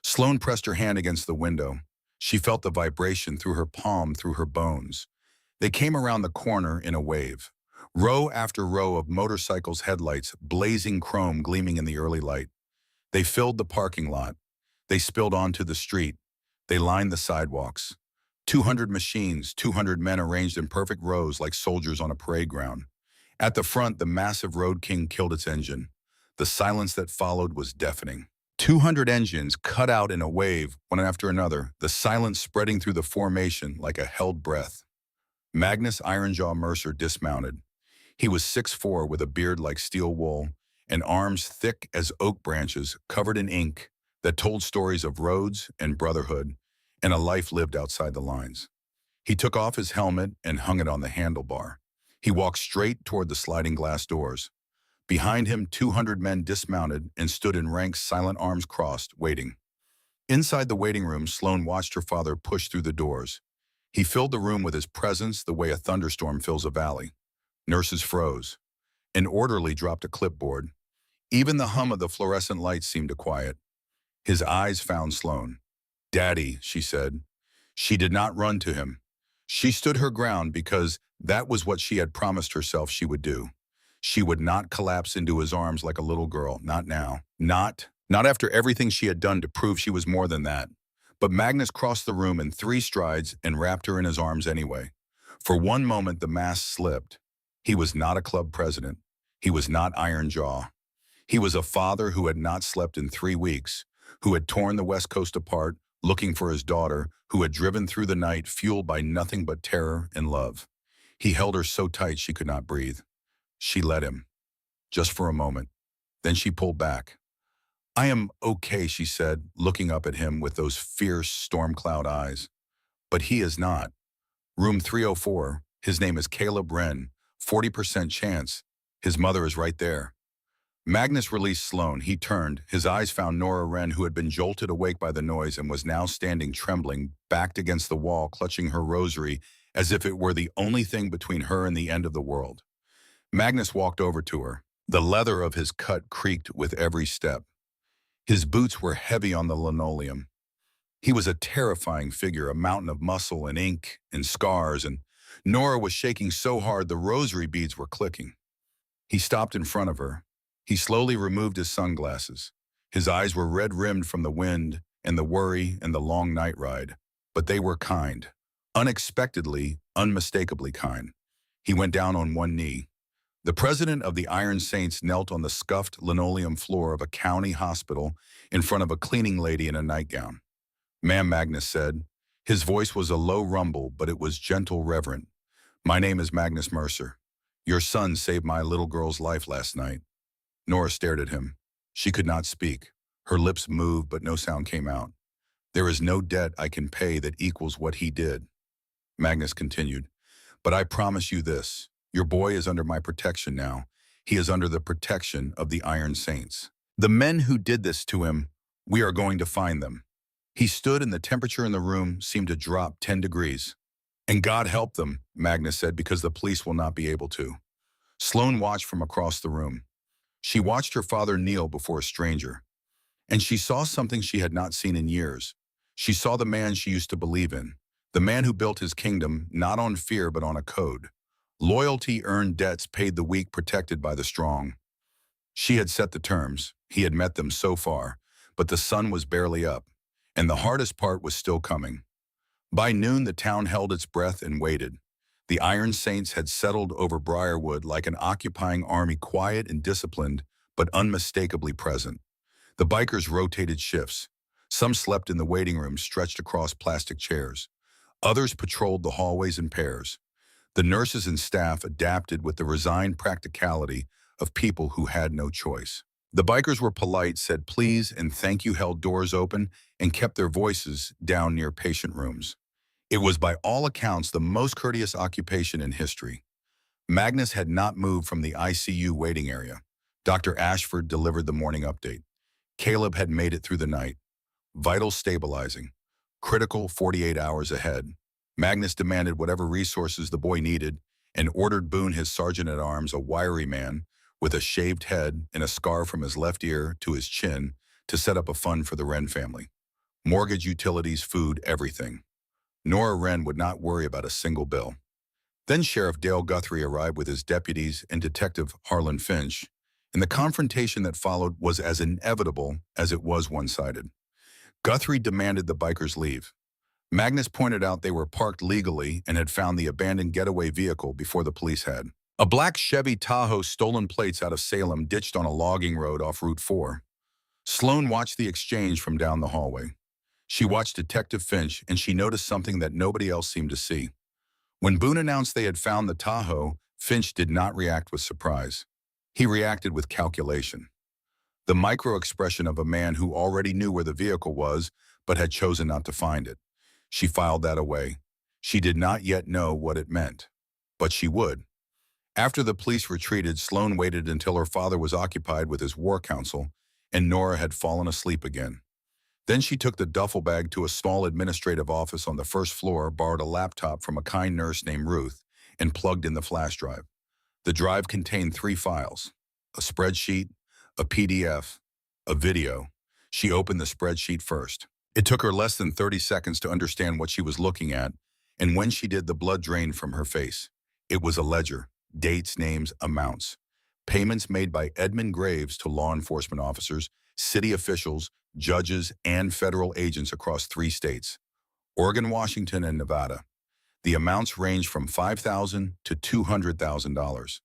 Sloan pressed her hand against the window. She felt the vibration through her palm, through her bones. They came around the corner in a wave. Row after row of motorcycles' headlights, blazing chrome gleaming in the early light. They filled the parking lot. They spilled onto the street. They lined the sidewalks. 200 machines, 200 men arranged in perfect rows like soldiers on a parade ground. At the front, the massive Road King killed its engine. The silence that followed was deafening. 200 engines cut out in a wave, one after another, the silence spreading through the formation like a held breath. Magnus Ironjaw Mercer dismounted. He was 6'4", with a beard like steel wool, and arms thick as oak branches covered in ink that told stories of roads and brotherhood and a life lived outside the lines. He took off his helmet and hung it on the handlebar. He walked straight toward the sliding glass doors. Behind him, 200 men dismounted and stood in ranks, silent arms crossed, waiting. Inside the waiting room, Sloan watched her father push through the doors. He filled the room with his presence the way a thunderstorm fills a valley. Nurses froze. An orderly dropped a clipboard. Even the hum of the fluorescent lights seemed to quiet. His eyes found Sloan. "Daddy," she said. She did not run to him. She stood her ground because that was what she had promised herself she would do. She would not collapse into his arms like a little girl, not now. Not after everything she had done to prove she was more than that. But Magnus crossed the room in 3 strides and wrapped her in his arms anyway. For one moment, the mask slipped. He was not a club president. He was not Iron Jaw. He was a father who had not slept in 3 weeks, who had torn the West Coast apart, looking for his daughter, who had driven through the night fueled by nothing but terror and love. He held her so tight she could not breathe. She let him, just for a moment. Then she pulled back. "I am okay," she said, looking up at him with those fierce storm cloud eyes. But he is not. Room 304, his name is Caleb Wren, 40% chance. His mother is right there. Magnus released Sloan. He turned. His eyes found Nora Wren, who had been jolted awake by the noise and was now standing trembling, backed against the wall, clutching her rosary as if it were the only thing between her and the end of the world. Magnus walked over to her. The leather of his cut creaked with every step. His boots were heavy on the linoleum. He was a terrifying figure, a mountain of muscle and ink and scars, and Nora was shaking so hard the rosary beads were clicking. He stopped in front of her. He slowly removed his sunglasses. His eyes were red-rimmed from the wind and the worry and the long night ride, but they were kind. Unexpectedly, unmistakably kind. He went down on one knee. The president of the Iron Saints knelt on the scuffed linoleum floor of a county hospital in front of a cleaning lady in a nightgown. "Ma'am," Magnus said. His voice was a low rumble, but it was gentle, reverent. "My name is Magnus Mercer. Your son saved my little girl's life last night." Nora stared at him. She could not speak. Her lips moved, but no sound came out. "There is no debt I can pay that equals what he did." Magnus continued. "But I promise you this. Your boy is under my protection now. He is under the protection of the Iron Saints. The men who did this to him, we are going to find them." He stood and the temperature in the room seemed to drop 10 degrees. "And God help them," Magnus said, "because the police will not be able to." Sloan watched from across the room. She watched her father kneel before a stranger. And she saw something she had not seen in years. She saw the man she used to believe in, the man who built his kingdom not on fear but on a code. Loyalty earned debts paid, the weak protected by the strong. She had set the terms. He had met them so far, but the sun was barely up, and the hardest part was still coming. By noon, the town held its breath and waited. The Iron Saints had settled over Briarwood like an occupying army, quiet and disciplined, but unmistakably present. The bikers rotated shifts. Some slept in the waiting room stretched across plastic chairs. Others patrolled the hallways in pairs. The nurses and staff adapted with the resigned practicality of people who had no choice. The bikers were polite, said please and thank you, held doors open, and kept their voices down near patient rooms. It was by all accounts the most courteous occupation in history. Magnus had not moved from the ICU waiting area. Dr. Ashford delivered the morning update. Caleb had made it through the night. Vital stabilizing. Critical 48 hours ahead. Magnus demanded whatever resources the boy needed and ordered Boone, his sergeant-at-arms, a wiry man with a shaved head and a scar from his left ear to his chin, to set up a fund for the Wren family. Mortgage, utilities, food, everything. Nora Wren would not worry about a single bill. Then Sheriff Dale Guthrie arrived with his deputies and Detective Harlan Finch, and the confrontation that followed was as inevitable as it was one-sided. Guthrie demanded the bikers leave. Magnus pointed out they were parked legally and had found the abandoned getaway vehicle before the police had. A black Chevy Tahoe, stolen plates out of Salem, ditched on a logging road off Route 4. Sloan watched the exchange from down the hallway. She watched Detective Finch, and she noticed something that nobody else seemed to see. When Boone announced they had found the Tahoe, Finch did not react with surprise. He reacted with calculation. The micro-expression of a man who already knew where the vehicle was, but had chosen not to find it. She filed that away. She did not yet know what it meant, but she would. After the police retreated, Sloan waited until her father was occupied with his war council and Nora had fallen asleep again. Then she took the duffel bag to a small administrative office on the first floor, borrowed a laptop from a kind nurse named Ruth, and plugged in the flash drive. The drive contained 3 files: a spreadsheet, a PDF, a video. She opened the spreadsheet first. It took her less than 30 seconds to understand what she was looking at, and when she did, the blood drained from her face. It was a ledger. Dates, names, amounts. Payments made by Edmund Graves to law enforcement officers, city officials, judges, and federal agents across 3 states: Oregon, Washington, and Nevada. The amounts ranged from $5,000 to $200,000.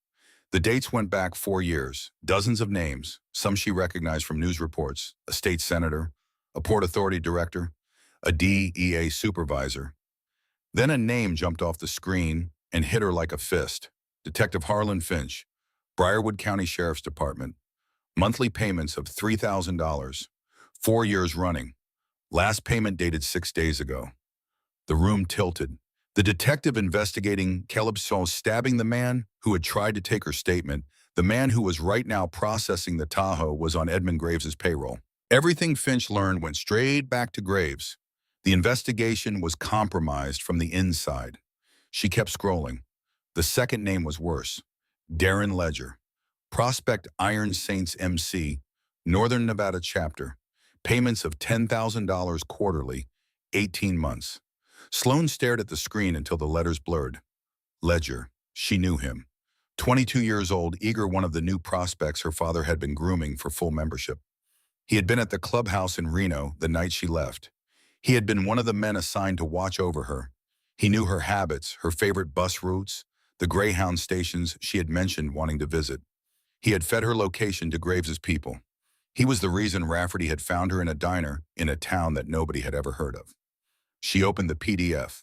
The dates went back 4 years, dozens of names, some she recognized from news reports: a state senator, a Port Authority director, a DEA supervisor. Then a name jumped off the screen and hit her like a fist: Detective Harlan Finch, Briarwood County Sheriff's Department. Monthly payments of $3,000, 4 years running. Last payment dated 6 days ago. The room tilted. The detective investigating Caleb saw stabbing the man who had tried to take her statement. The man who was right now processing the Tahoe was on Edmund Graves' payroll. Everything Finch learned went straight back to Graves. The investigation was compromised from the inside. She kept scrolling. The second name was worse: Darren Ledger. Prospect Iron Saints MC, Northern Nevada chapter. Payments of $10,000 quarterly, 18 months. Sloan stared at the screen until the letters blurred. Ledger. She knew him. 22 years old, eager, one of the new prospects her father had been grooming for full membership. He had been at the clubhouse in Reno the night she left. He had been one of the men assigned to watch over her. He knew her habits, her favorite bus routes, the Greyhound stations she had mentioned wanting to visit. He had fed her location to Graves's people. He was the reason Rafferty had found her in a diner in a town that nobody had ever heard of. She opened the PDF.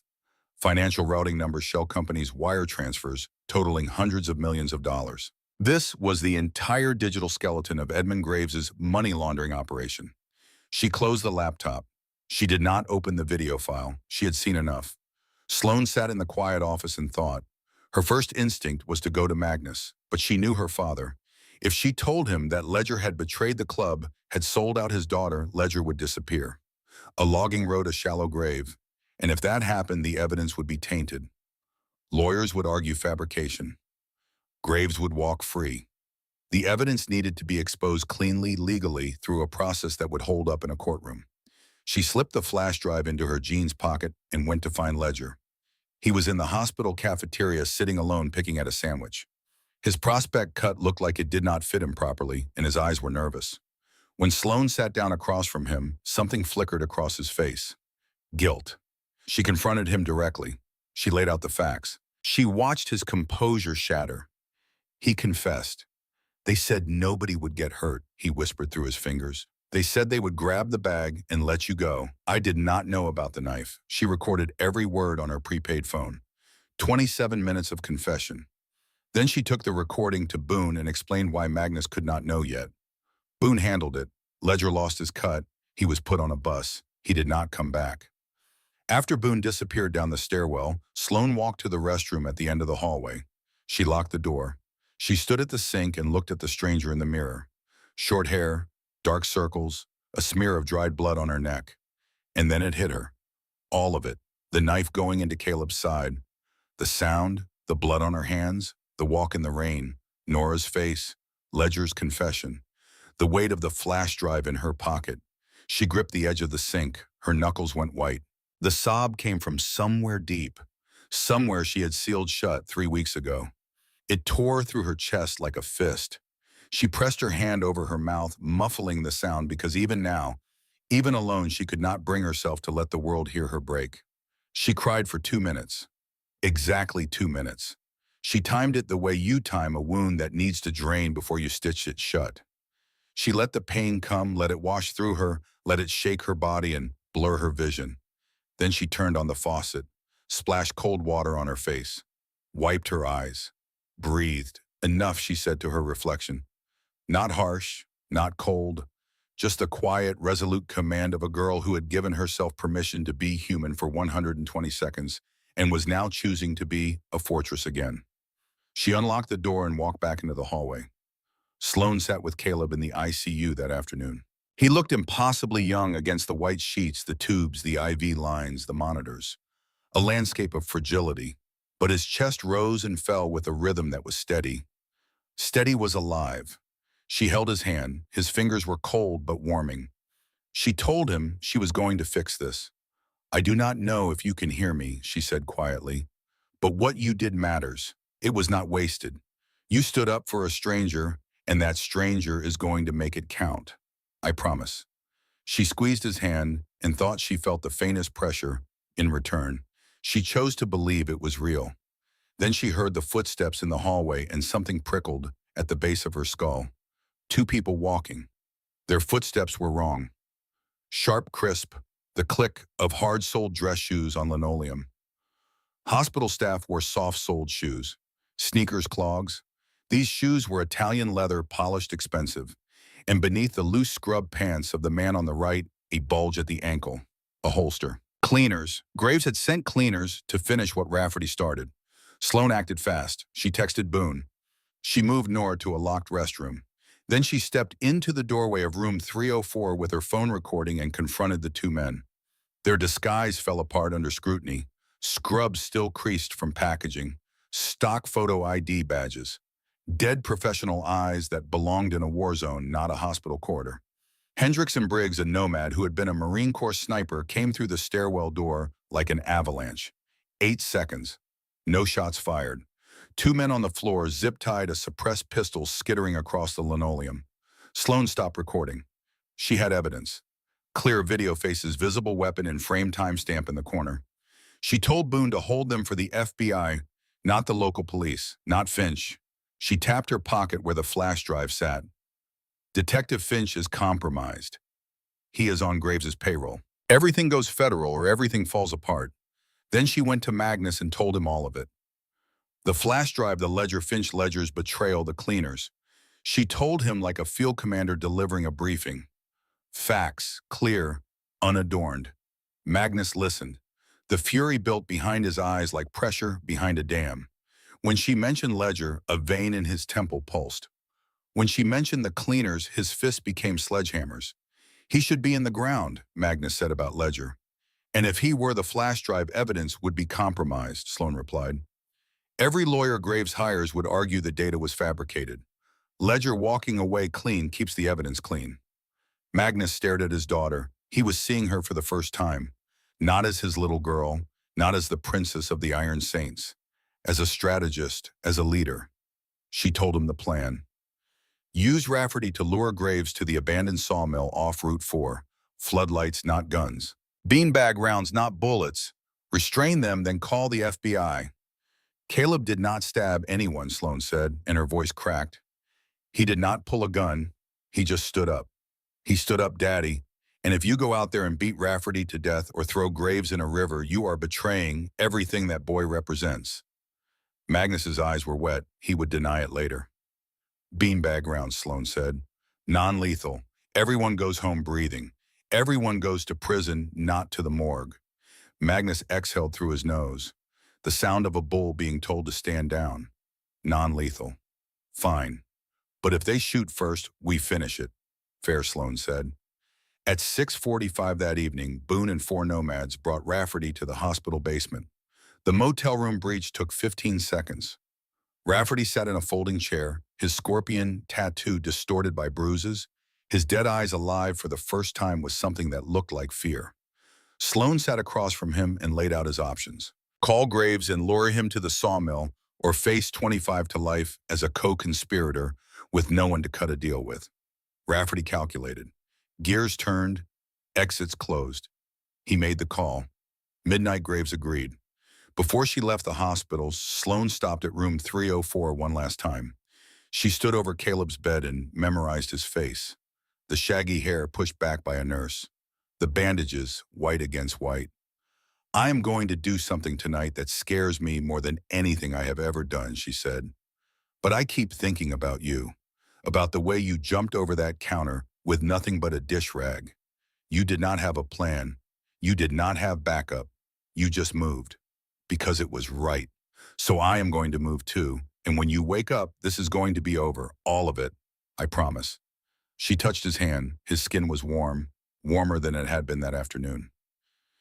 Financial routing numbers, shell companies, wire transfers, totaling hundreds of millions of dollars. This was the entire digital skeleton of Edmund Graves's money laundering operation. She closed the laptop. She did not open the video file. She had seen enough. Sloan sat in the quiet office and thought. Her first instinct was to go to Magnus, but she knew her father. If she told him that Ledger had betrayed the club, had sold out his daughter, Ledger would disappear. A logging road, a shallow grave. And if that happened, the evidence would be tainted. Lawyers would argue fabrication. Graves would walk free. The evidence needed to be exposed cleanly, legally, through a process that would hold up in a courtroom. She slipped the flash drive into her jeans pocket and went to find Ledger. He was in the hospital cafeteria sitting alone picking at a sandwich. His prospect cut looked like it did not fit him properly, and his eyes were nervous. When Sloane sat down across from him, something flickered across his face. Guilt. She confronted him directly. She laid out the facts. She watched his composure shatter. He confessed. They said nobody would get hurt, he whispered through his fingers. They said they would grab the bag and let you go. I did not know about the knife. She recorded every word on her prepaid phone. 27 minutes of confession. Then she took the recording to Boone and explained why Magnus could not know yet. Boone handled it. Ledger lost his cut. He was put on a bus. He did not come back. After Boone disappeared down the stairwell, Sloane walked to the restroom at the end of the hallway. She locked the door. She stood at the sink and looked at the stranger in the mirror. Short hair, dark circles, a smear of dried blood on her neck. And then it hit her. All of it. The knife going into Caleb's side. The sound, the blood on her hands, the walk in the rain, Nora's face, Ledger's confession. The weight of the flash drive in her pocket. She gripped the edge of the sink. Her knuckles went white. The sob came from somewhere deep, somewhere she had sealed shut 3 weeks ago. It tore through her chest like a fist. She pressed her hand over her mouth, muffling the sound because even now, even alone, she could not bring herself to let the world hear her break. She cried for 2 minutes. Exactly 2 minutes. She timed it the way you time a wound that needs to drain before you stitch it shut. She let the pain come, let it wash through her, let it shake her body and blur her vision. Then she turned on the faucet, splashed cold water on her face, wiped her eyes, breathed. Enough, she said to her reflection. Not harsh, not cold, just the quiet, resolute command of a girl who had given herself permission to be human for 120 seconds and was now choosing to be a fortress again. She unlocked the door and walked back into the hallway. Sloane sat with Caleb in the ICU that afternoon. He looked impossibly young against the white sheets, the tubes, the IV lines, the monitors. A landscape of fragility, but his chest rose and fell with a rhythm that was steady. Steady was alive. She held his hand. His fingers were cold but warming. She told him she was going to fix this. I do not know if you can hear me, she said quietly, but what you did matters. It was not wasted. You stood up for a stranger, and that stranger is going to make it count. I promise. She squeezed his hand and thought she felt the faintest pressure in return. She chose to believe it was real. Then she heard the footsteps in the hallway and something prickled at the base of her skull. 2 people walking. Their footsteps were wrong. Sharp, crisp, the click of hard-soled dress shoes on linoleum. Hospital staff wore soft-soled shoes, sneakers, clogs. These shoes were Italian leather, polished, expensive. And beneath the loose scrub pants of the man on the right, a bulge at the ankle, a holster. Cleaners. Graves had sent cleaners to finish what Rafferty started. Sloane acted fast. She texted Boone. She moved Nora to a locked restroom. Then she stepped into the doorway of room 304 with her phone recording and confronted the 2 men. Their disguise fell apart under scrutiny. Scrubs still creased from packaging. Stock photo ID badges. Dead professional eyes that belonged in a war zone, not a hospital corridor. Hendricks and Briggs, a nomad who had been a Marine Corps sniper, came through the stairwell door like an avalanche. 8 seconds. No shots fired. 2 men on the floor, zip-tied, a suppressed pistol skittering across the linoleum. Sloane stopped recording. She had evidence. Clear video faces, visible weapon, and frame timestamp in the corner. She told Boone to hold them for the FBI, not the local police, not Finch. She tapped her pocket where the flash drive sat. Detective Finch is compromised. He is on Graves's payroll. Everything goes federal or everything falls apart. Then she went to Magnus and told him all of it. The flash drive, the ledger, Finch Ledger's betrayal, the cleaners. She told him like a field commander delivering a briefing. Facts, clear, unadorned. Magnus listened. The fury built behind his eyes like pressure behind a dam. When she mentioned Ledger, a vein in his temple pulsed. When she mentioned the cleaners, his fists became sledgehammers. He should be in the ground, Magnus said about Ledger. And if he were, the flash drive evidence would be compromised, Sloane replied. Every lawyer Graves hires would argue the data was fabricated. Ledger walking away clean keeps the evidence clean. Magnus stared at his daughter. He was seeing her for the first time, not as his little girl, not as the princess of the Iron Saints, as a strategist, as a leader. She told him the plan. Use Rafferty to lure Graves to the abandoned sawmill off Route 4. Floodlights, not guns. Beanbag rounds, not bullets. Restrain them, then call the FBI. Caleb did not stab anyone, Sloan said, and her voice cracked. He did not pull a gun. He just stood up. He stood up, Daddy. And if you go out there and beat Rafferty to death or throw Graves in a river, you are betraying everything that boy represents. Magnus's eyes were wet. He would deny it later. Beanbag rounds, Sloan said. Non-lethal. Everyone goes home breathing. Everyone goes to prison, not to the morgue. Magnus exhaled through his nose. The sound of a bull being told to stand down. Non-lethal. Fine. But if they shoot first, we finish it, Fair Sloan said. At 6:45 that evening, Boone and 4 nomads brought Rafferty to the hospital basement. The motel room breach took 15 seconds. Rafferty sat in a folding chair, his scorpion tattoo distorted by bruises, his dead eyes alive for the first time with something that looked like fear. Sloan sat across from him and laid out his options. Call Graves and lure him to the sawmill, or face 25 to life as a co-conspirator with no one to cut a deal with. Rafferty calculated. Gears turned, exits closed. He made the call. Midnight Graves agreed. Before she left the hospital, Sloan stopped at room 304 one last time. She stood over Caleb's bed and memorized his face. The shaggy hair pushed back by a nurse. The bandages, white against white. I am going to do something tonight that scares me more than anything I have ever done, she said. But I keep thinking about you, about the way you jumped over that counter with nothing but a dish rag. You did not have a plan. You did not have backup. You just moved. Because it was right. So I am going to move too. And when you wake up, this is going to be over. All of it. I promise. She touched his hand. His skin was warm, warmer than it had been that afternoon.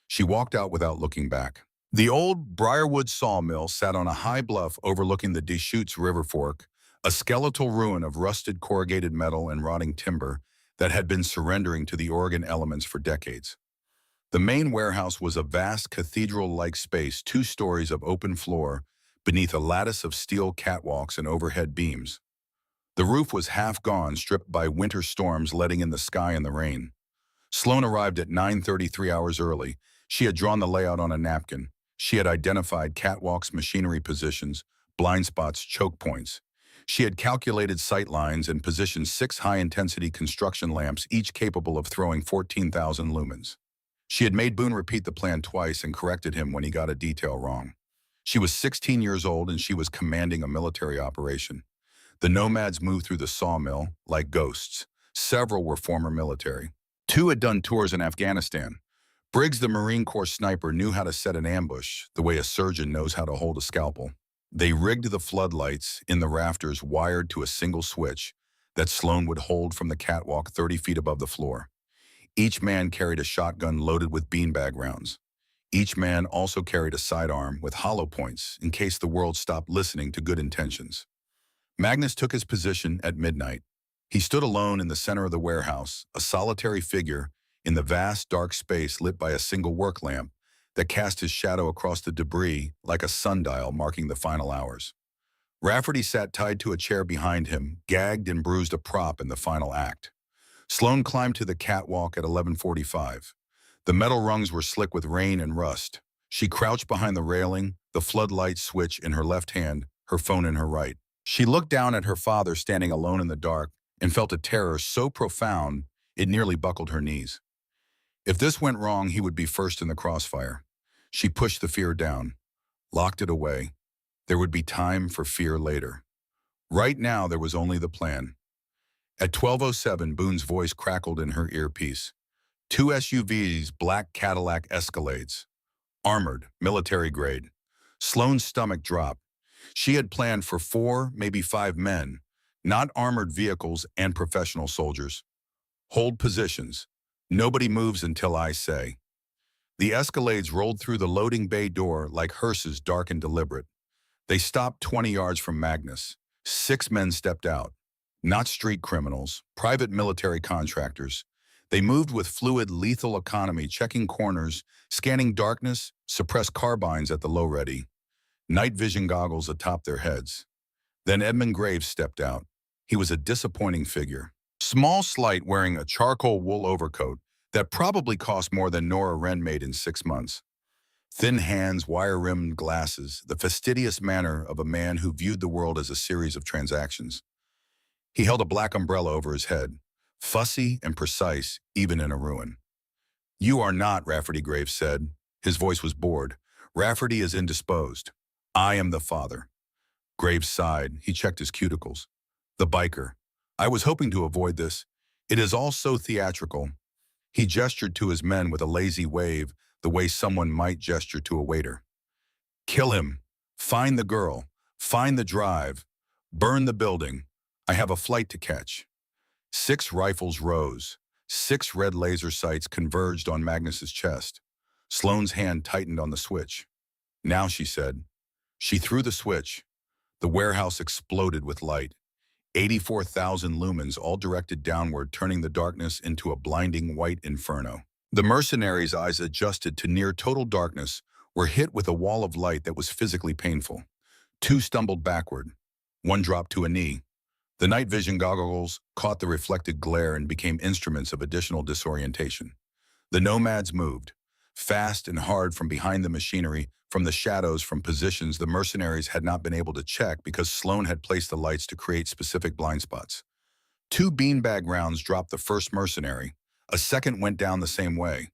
She walked out without looking back. The old Briarwood sawmill sat on a high bluff overlooking the Deschutes River Fork, a skeletal ruin of rusted corrugated metal and rotting timber that had been surrendering to the Oregon elements for decades. The main warehouse was a vast cathedral-like space, 2 stories of open floor, beneath a lattice of steel catwalks and overhead beams. The roof was half gone, stripped by winter storms letting in the sky and the rain. Sloan arrived at 9:33 hours early. She had drawn the layout on a napkin. She had identified catwalks, machinery positions, blind spots, choke points. She had calculated sight lines and positioned 6 high-intensity construction lamps, each capable of throwing 14,000 lumens. She had made Boone repeat the plan twice and corrected him when he got a detail wrong. She was 16 years old and she was commanding a military operation. The nomads moved through the sawmill like ghosts. Several were former military. 2 had done tours in Afghanistan. Briggs, the Marine Corps sniper, knew how to set an ambush, the way a surgeon knows how to hold a scalpel. They rigged the floodlights in the rafters wired to a single switch that Sloan would hold from the catwalk 30 feet above the floor. Each man carried a shotgun loaded with beanbag rounds. Each man also carried a sidearm with hollow points in case the world stopped listening to good intentions. Magnus took his position at midnight. He stood alone in the center of the warehouse, a solitary figure in the vast, dark space lit by a single work lamp that cast his shadow across the debris like a sundial marking the final hours. Rafferty sat tied to a chair behind him, gagged and bruised a prop in the final act. Sloan climbed to the catwalk at 11:45. The metal rungs were slick with rain and rust. She crouched behind the railing, the floodlight switch in her left hand, her phone in her right. She looked down at her father standing alone in the dark and felt a terror so profound it nearly buckled her knees. If this went wrong, he would be first in the crossfire. She pushed the fear down, locked it away. There would be time for fear later. Right now, there was only the plan. At 12:07, Boone's voice crackled in her earpiece. 2 SUVs, black Cadillac Escalades. Armored, military grade. Sloan's stomach dropped. She had planned for 4, maybe 5 men, not armored vehicles and professional soldiers. Hold positions. Nobody moves until I say. The Escalades rolled through the loading bay door like hearses, dark and deliberate. They stopped 20 yards from Magnus. 6 men stepped out. Not street criminals, private military contractors. They moved with fluid, lethal economy, checking corners, scanning darkness, suppressed carbines at the low ready, night vision goggles atop their heads. Then Edmund Graves stepped out. He was a disappointing figure. Small, slight, wearing a charcoal wool overcoat that probably cost more than Nora Wren made in 6 months. Thin hands, wire-rimmed glasses, the fastidious manner of a man who viewed the world as a series of transactions. He held a black umbrella over his head, fussy and precise, even in a ruin. "You are not," Rafferty Graves said. His voice was bored. "Rafferty is indisposed. I am the father." Graves sighed. He checked his cuticles. "The biker. I was hoping to avoid this. It is all so theatrical." He gestured to his men with a lazy wave, the way someone might gesture to a waiter. "Kill him. Find the girl. Find the drive. Burn the building. I have a flight to catch." 6 rifles rose. 6 red laser sights converged on Magnus's chest. Sloane's hand tightened on the switch. "Now," she said. She threw the switch. The warehouse exploded with light. 84,000 lumens, all directed downward, turning the darkness into a blinding white inferno. The mercenaries' eyes, adjusted to near total darkness, were hit with a wall of light that was physically painful. 2 stumbled backward. 1 dropped to a knee. The night vision goggles caught the reflected glare and became instruments of additional disorientation. The nomads moved, fast and hard, from behind the machinery, from the shadows, from positions the mercenaries had not been able to check because Sloane had placed the lights to create specific blind spots. 2 beanbag rounds dropped the first mercenary. A second went down the same way.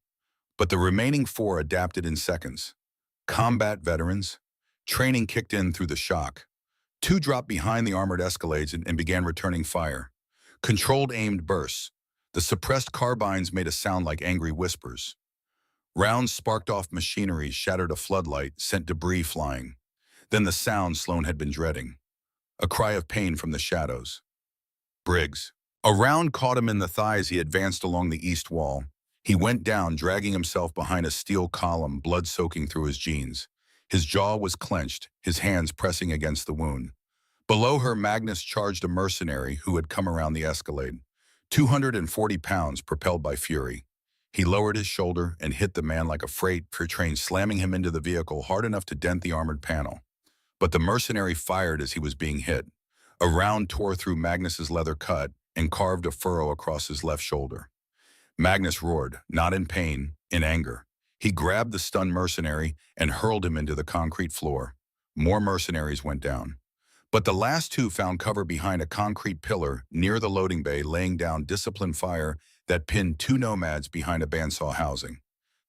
But the remaining 4 adapted in seconds. Combat veterans. Training kicked in through the shock. 2 dropped behind the armored escalades and began returning fire. Controlled aimed bursts. The suppressed carbines made a sound like angry whispers. Rounds sparked off machinery, shattered a floodlight, sent debris flying. Then the sound Sloane had been dreading. A cry of pain from the shadows. Briggs. A round caught him in the thigh as he advanced along the east wall. He went down, dragging himself behind a steel column, blood soaking through his jeans. His jaw was clenched, his hands pressing against the wound. Below her, Magnus charged a mercenary who had come around the escalade. 240 pounds, propelled by fury. He lowered his shoulder and hit the man like a freight train, slamming him into the vehicle hard enough to dent the armored panel. But the mercenary fired as he was being hit. A round tore through Magnus's leather cut and carved a furrow across his left shoulder. Magnus roared, not in pain, in anger. He grabbed the stunned mercenary and hurled him into the concrete floor. More mercenaries went down. But the last 2 found cover behind a concrete pillar near the loading bay, laying down disciplined fire that pinned 2 nomads behind a bandsaw housing.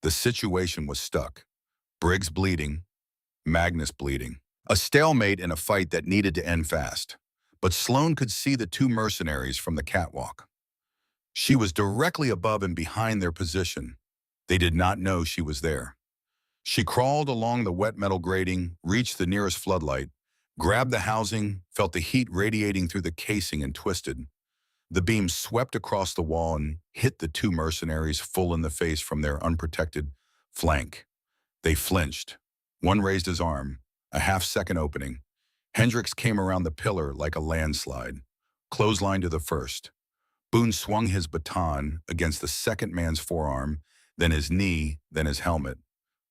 The situation was stuck. Briggs bleeding, Magnus bleeding. A stalemate in a fight that needed to end fast. But Sloane could see the 2 mercenaries from the catwalk. She was directly above and behind their position. They did not know she was there. She crawled along the wet metal grating, reached the nearest floodlight, grabbed the housing, felt the heat radiating through the casing, and twisted. The beam swept across the wall and hit the 2 mercenaries full in the face from their unprotected flank. They flinched. One raised his arm, a half-second opening. Hendricks came around the pillar like a landslide, clothesline to the first. Boone swung his baton against the second man's forearm, then his knee, then his helmet.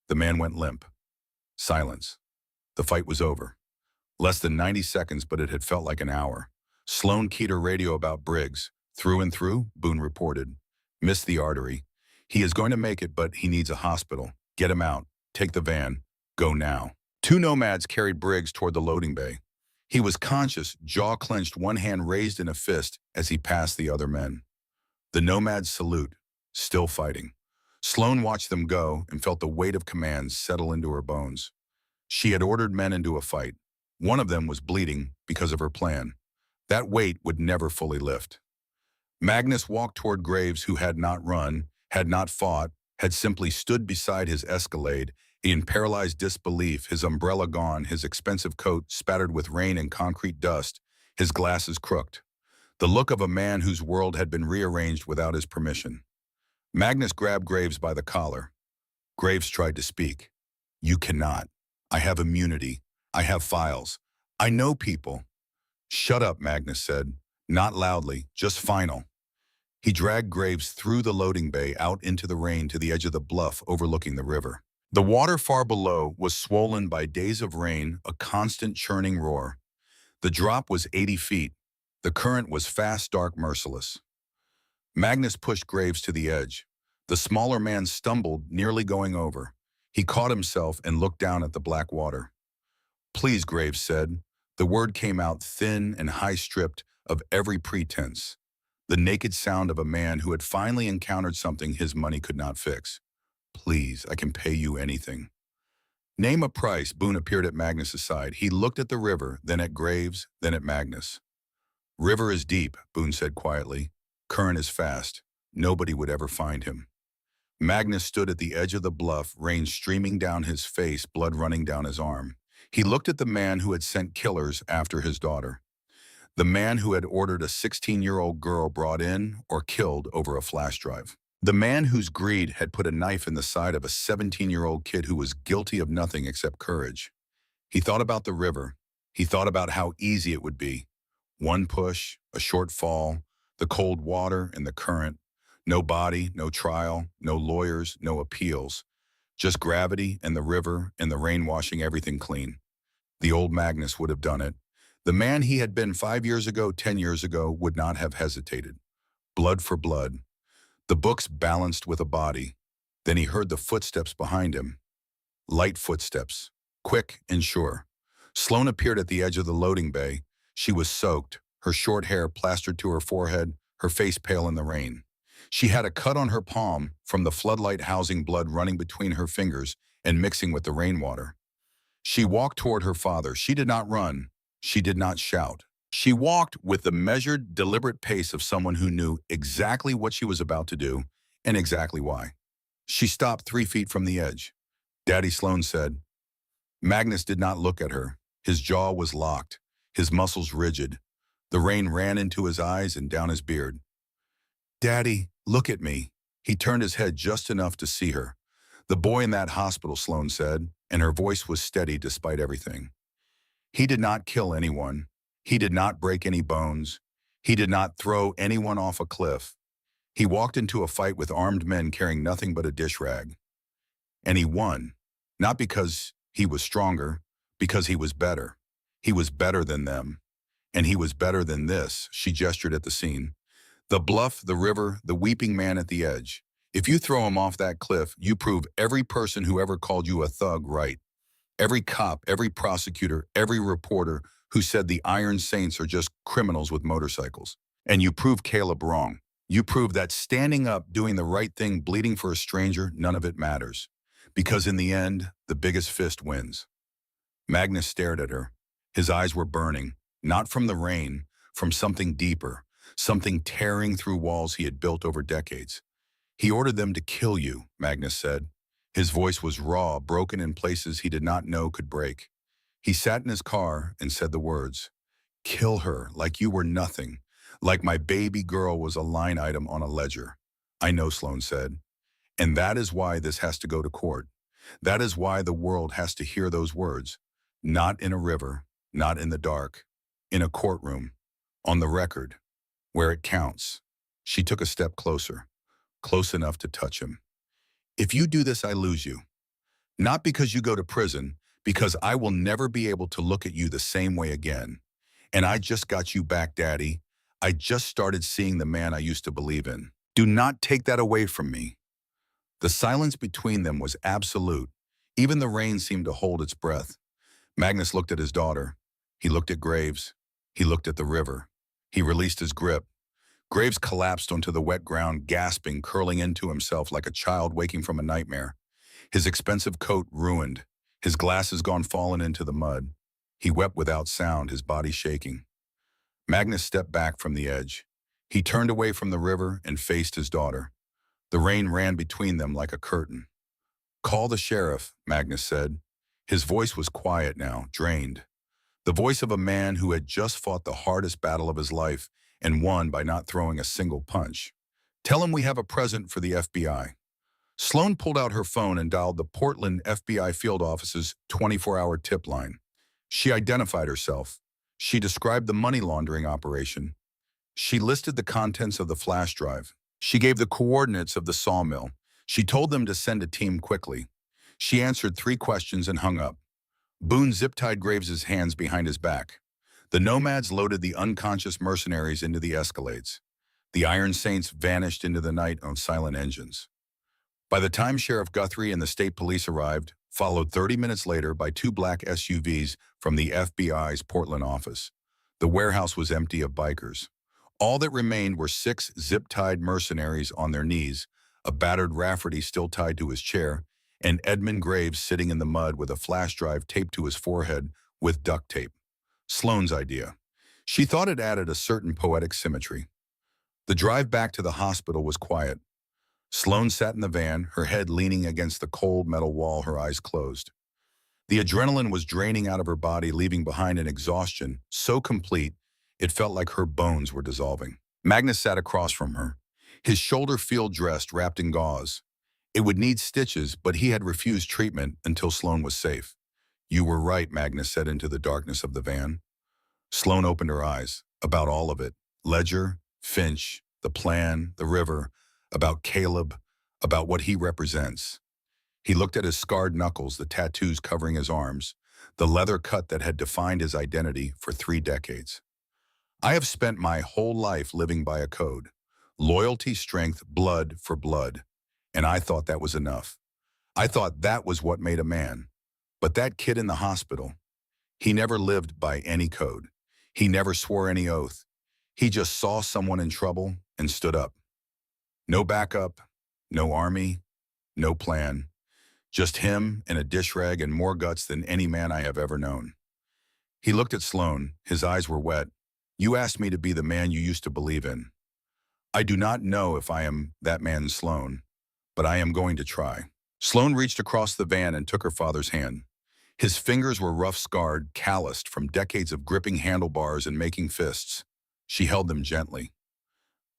The man went limp. Silence. The fight was over. Less than 90 seconds, but it had felt like an hour. Sloane keyed her radio about Briggs. "Through and through," Boone reported. "Missed the artery. He is going to make it, but he needs a hospital. Get him out. Take the van. Go now." 2 nomads carried Briggs toward the loading bay. He was conscious, jaw clenched, one hand raised in a fist as he passed the other men. The nomads salute, still fighting. Sloane watched them go and felt the weight of command settle into her bones. She had ordered men into a fight. One of them was bleeding because of her plan. That weight would never fully lift. Magnus walked toward Graves, who had not run, had not fought, had simply stood beside his escalade in paralyzed disbelief, his umbrella gone, his expensive coat spattered with rain and concrete dust, his glasses crooked. The look of a man whose world had been rearranged without his permission. Magnus grabbed Graves by the collar. Graves tried to speak. "You cannot. I have immunity. I have files. I know people." "Shut up," Magnus said. Not loudly, just final. He dragged Graves through the loading bay out into the rain to the edge of the bluff overlooking the river. The water far below was swollen by days of rain, a constant churning roar. The drop was 80 feet. The current was fast, dark, merciless. Magnus pushed Graves to the edge. The smaller man stumbled, nearly going over. He caught himself and looked down at the black water. "Please," Graves said. The word came out thin and high-stripped of every pretense. The naked sound of a man who had finally encountered something his money could not fix. "Please, I can pay you anything." "Name a price." Boone appeared at Magnus's side. He looked at the river, then at Graves, then at Magnus. "River is deep," Boone said quietly. "Current is fast. Nobody would ever find him." Magnus stood at the edge of the bluff, rain streaming down his face, blood running down his arm. He looked at the man who had sent killers after his daughter. The man who had ordered a 16-year-old girl brought in or killed over a flash drive. The man whose greed had put a knife in the side of a 17-year-old kid who was guilty of nothing except courage. He thought about the river. He thought about how easy it would be. One push, a short fall, the cold water and the current. No body, no trial, no lawyers, no appeals. Just gravity and the river and the rain washing everything clean. The old Magnus would have done it. The man he had been 5 years ago, 10 years ago, would not have hesitated. Blood for blood. The books balanced with a body. Then he heard the footsteps behind him. Light footsteps. Quick and sure. Sloane appeared at the edge of the loading bay. She was soaked, her short hair plastered to her forehead, her face pale in the rain. She had a cut on her palm from the floodlight housing, blood running between her fingers and mixing with the rainwater. She walked toward her father. She did not run. She did not shout. She walked with the measured, deliberate pace of someone who knew exactly what she was about to do and exactly why. She stopped 3 feet from the edge. "Daddy," Sloane said. Magnus did not look at her. His jaw was locked, his muscles rigid. The rain ran into his eyes and down his beard. "Daddy, look at me." He turned his head just enough to see her. "The boy in that hospital," Sloane said, and her voice was steady despite everything. "He did not kill anyone. He did not break any bones. He did not throw anyone off a cliff. He walked into a fight with armed men carrying nothing but a dish rag. And he won, not because he was stronger, because he was better. He was better than them. And he was better than this." She gestured at the scene. "The bluff, the river, the weeping man at the edge. If you throw him off that cliff, you prove every person who ever called you a thug right. Every cop, every prosecutor, every reporter who said the Iron Saints are just criminals with motorcycles. And you prove Caleb wrong. You prove that standing up, doing the right thing, bleeding for a stranger, none of it matters. Because in the end, the biggest fist wins." Magnus stared at her. His eyes were burning, not from the rain, from something deeper, something tearing through walls he had built over decades. "He ordered them to kill you," Magnus said. His voice was raw, broken in places he did not know could break. He sat in his car and said the words, "Kill her like you were nothing, like my baby girl was a line item on a ledger." "I know," Sloane said. "And that is why this has to go to court. That is why the world has to hear those words. Not in a river, not in the dark. In a courtroom. On the record. Where it counts." She took a step closer. Close enough to touch him. "If you do this, I lose you. Not because you go to prison, because I will never be able to look at you the same way again. And I just got you back, Daddy. I just started seeing the man I used to believe in. Do not take that away from me." The silence between them was absolute. Even the rain seemed to hold its breath. Magnus looked at his daughter. He looked at Graves. He looked at the river. He released his grip. Graves collapsed onto the wet ground, gasping, curling into himself like a child waking from a nightmare. His expensive coat ruined, his glasses gone fallen into the mud. He wept without sound, his body shaking. Magnus stepped back from the edge. He turned away from the river and faced his daughter. The rain ran between them like a curtain. "Call the sheriff," Magnus said. His voice was quiet now, drained. The voice of a man who had just fought the hardest battle of his life and won by not throwing a single punch. "Tell him we have a present for the FBI." Sloane pulled out her phone and dialed the Portland FBI field office's 24-hour tip line. She identified herself. She described the money laundering operation. She listed the contents of the flash drive. She gave the coordinates of the sawmill. She told them to send a team quickly. She answered 3 questions and hung up. Boone zip-tied Graves's hands behind his back. The nomads loaded the unconscious mercenaries into the Escalades. The Iron Saints vanished into the night on silent engines. By the time Sheriff Guthrie and the state police arrived, followed 30 minutes later by 2 black SUVs from the FBI's Portland office, the warehouse was empty of bikers. All that remained were 6 zip-tied mercenaries on their knees, a battered Rafferty still tied to his chair, and Edmund Graves sitting in the mud with a flash drive taped to his forehead with duct tape. Sloane's idea. She thought it added a certain poetic symmetry. The drive back to the hospital was quiet. Sloane sat in the van, her head leaning against the cold metal wall, her eyes closed. The adrenaline was draining out of her body, leaving behind an exhaustion so complete it felt like her bones were dissolving. Magnus sat across from her, his shoulder field dressed, wrapped in gauze. It would need stitches, but he had refused treatment until Sloane was safe. "You were right," Magnus said into the darkness of the van. Sloane opened her eyes. About all of it. Ledger, Finch, the plan, the river, about Caleb, about what he represents. He looked at his scarred knuckles, the tattoos covering his arms, the leather cut that had defined his identity for 3 decades. "I have spent my whole life living by a code. Loyalty, strength, blood for blood. And I thought that was enough. I thought that was what made a man. But that kid in the hospital, he never lived by any code. He never swore any oath. He just saw someone in trouble and stood up. No backup, no army, no plan. Just him and a dish rag and more guts than any man I have ever known." He looked at Sloane. His eyes were wet. "You asked me to be the man you used to believe in. I do not know if I am that man, Sloane, but I am going to try." Sloane reached across the van and took her father's hand. His fingers were rough-scarred, calloused from decades of gripping handlebars and making fists. She held them gently.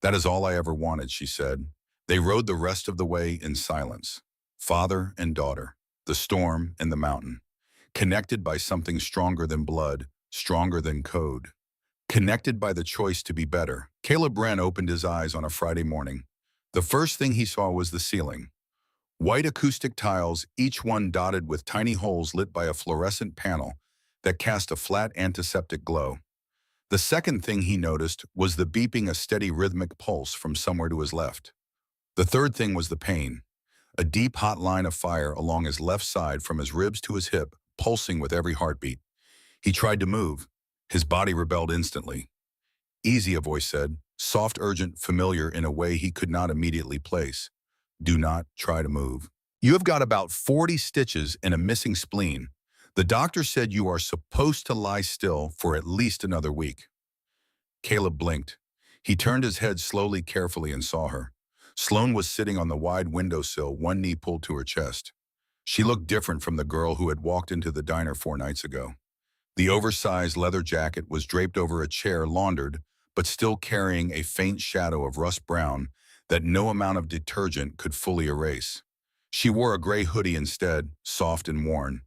"That is all I ever wanted," she said. They rode the rest of the way in silence. Father and daughter, the storm and the mountain, connected by something stronger than blood, stronger than code. Connected by the choice to be better. Caleb Wren opened his eyes on a Friday morning. The first thing he saw was the ceiling. White acoustic tiles, each one dotted with tiny holes lit by a fluorescent panel that cast a flat antiseptic glow. The second thing he noticed was the beeping, a steady rhythmic pulse from somewhere to his left. The third thing was the pain. A deep, hot line of fire along his left side from his ribs to his hip, pulsing with every heartbeat. He tried to move. His body rebelled instantly. "Easy," a voice said, soft, urgent, familiar in a way he could not immediately place. "Do not try to move. You have got about 40 stitches and a missing spleen. The doctor said you are supposed to lie still for at least another week." Caleb blinked. He turned his head slowly, carefully, and saw her. Sloane was sitting on the wide windowsill, one knee pulled to her chest. She looked different from the girl who had walked into the diner 4 nights ago. The oversized leather jacket was draped over a chair, laundered, but still carrying a faint shadow of rust brown that no amount of detergent could fully erase. She wore a gray hoodie instead, soft and worn.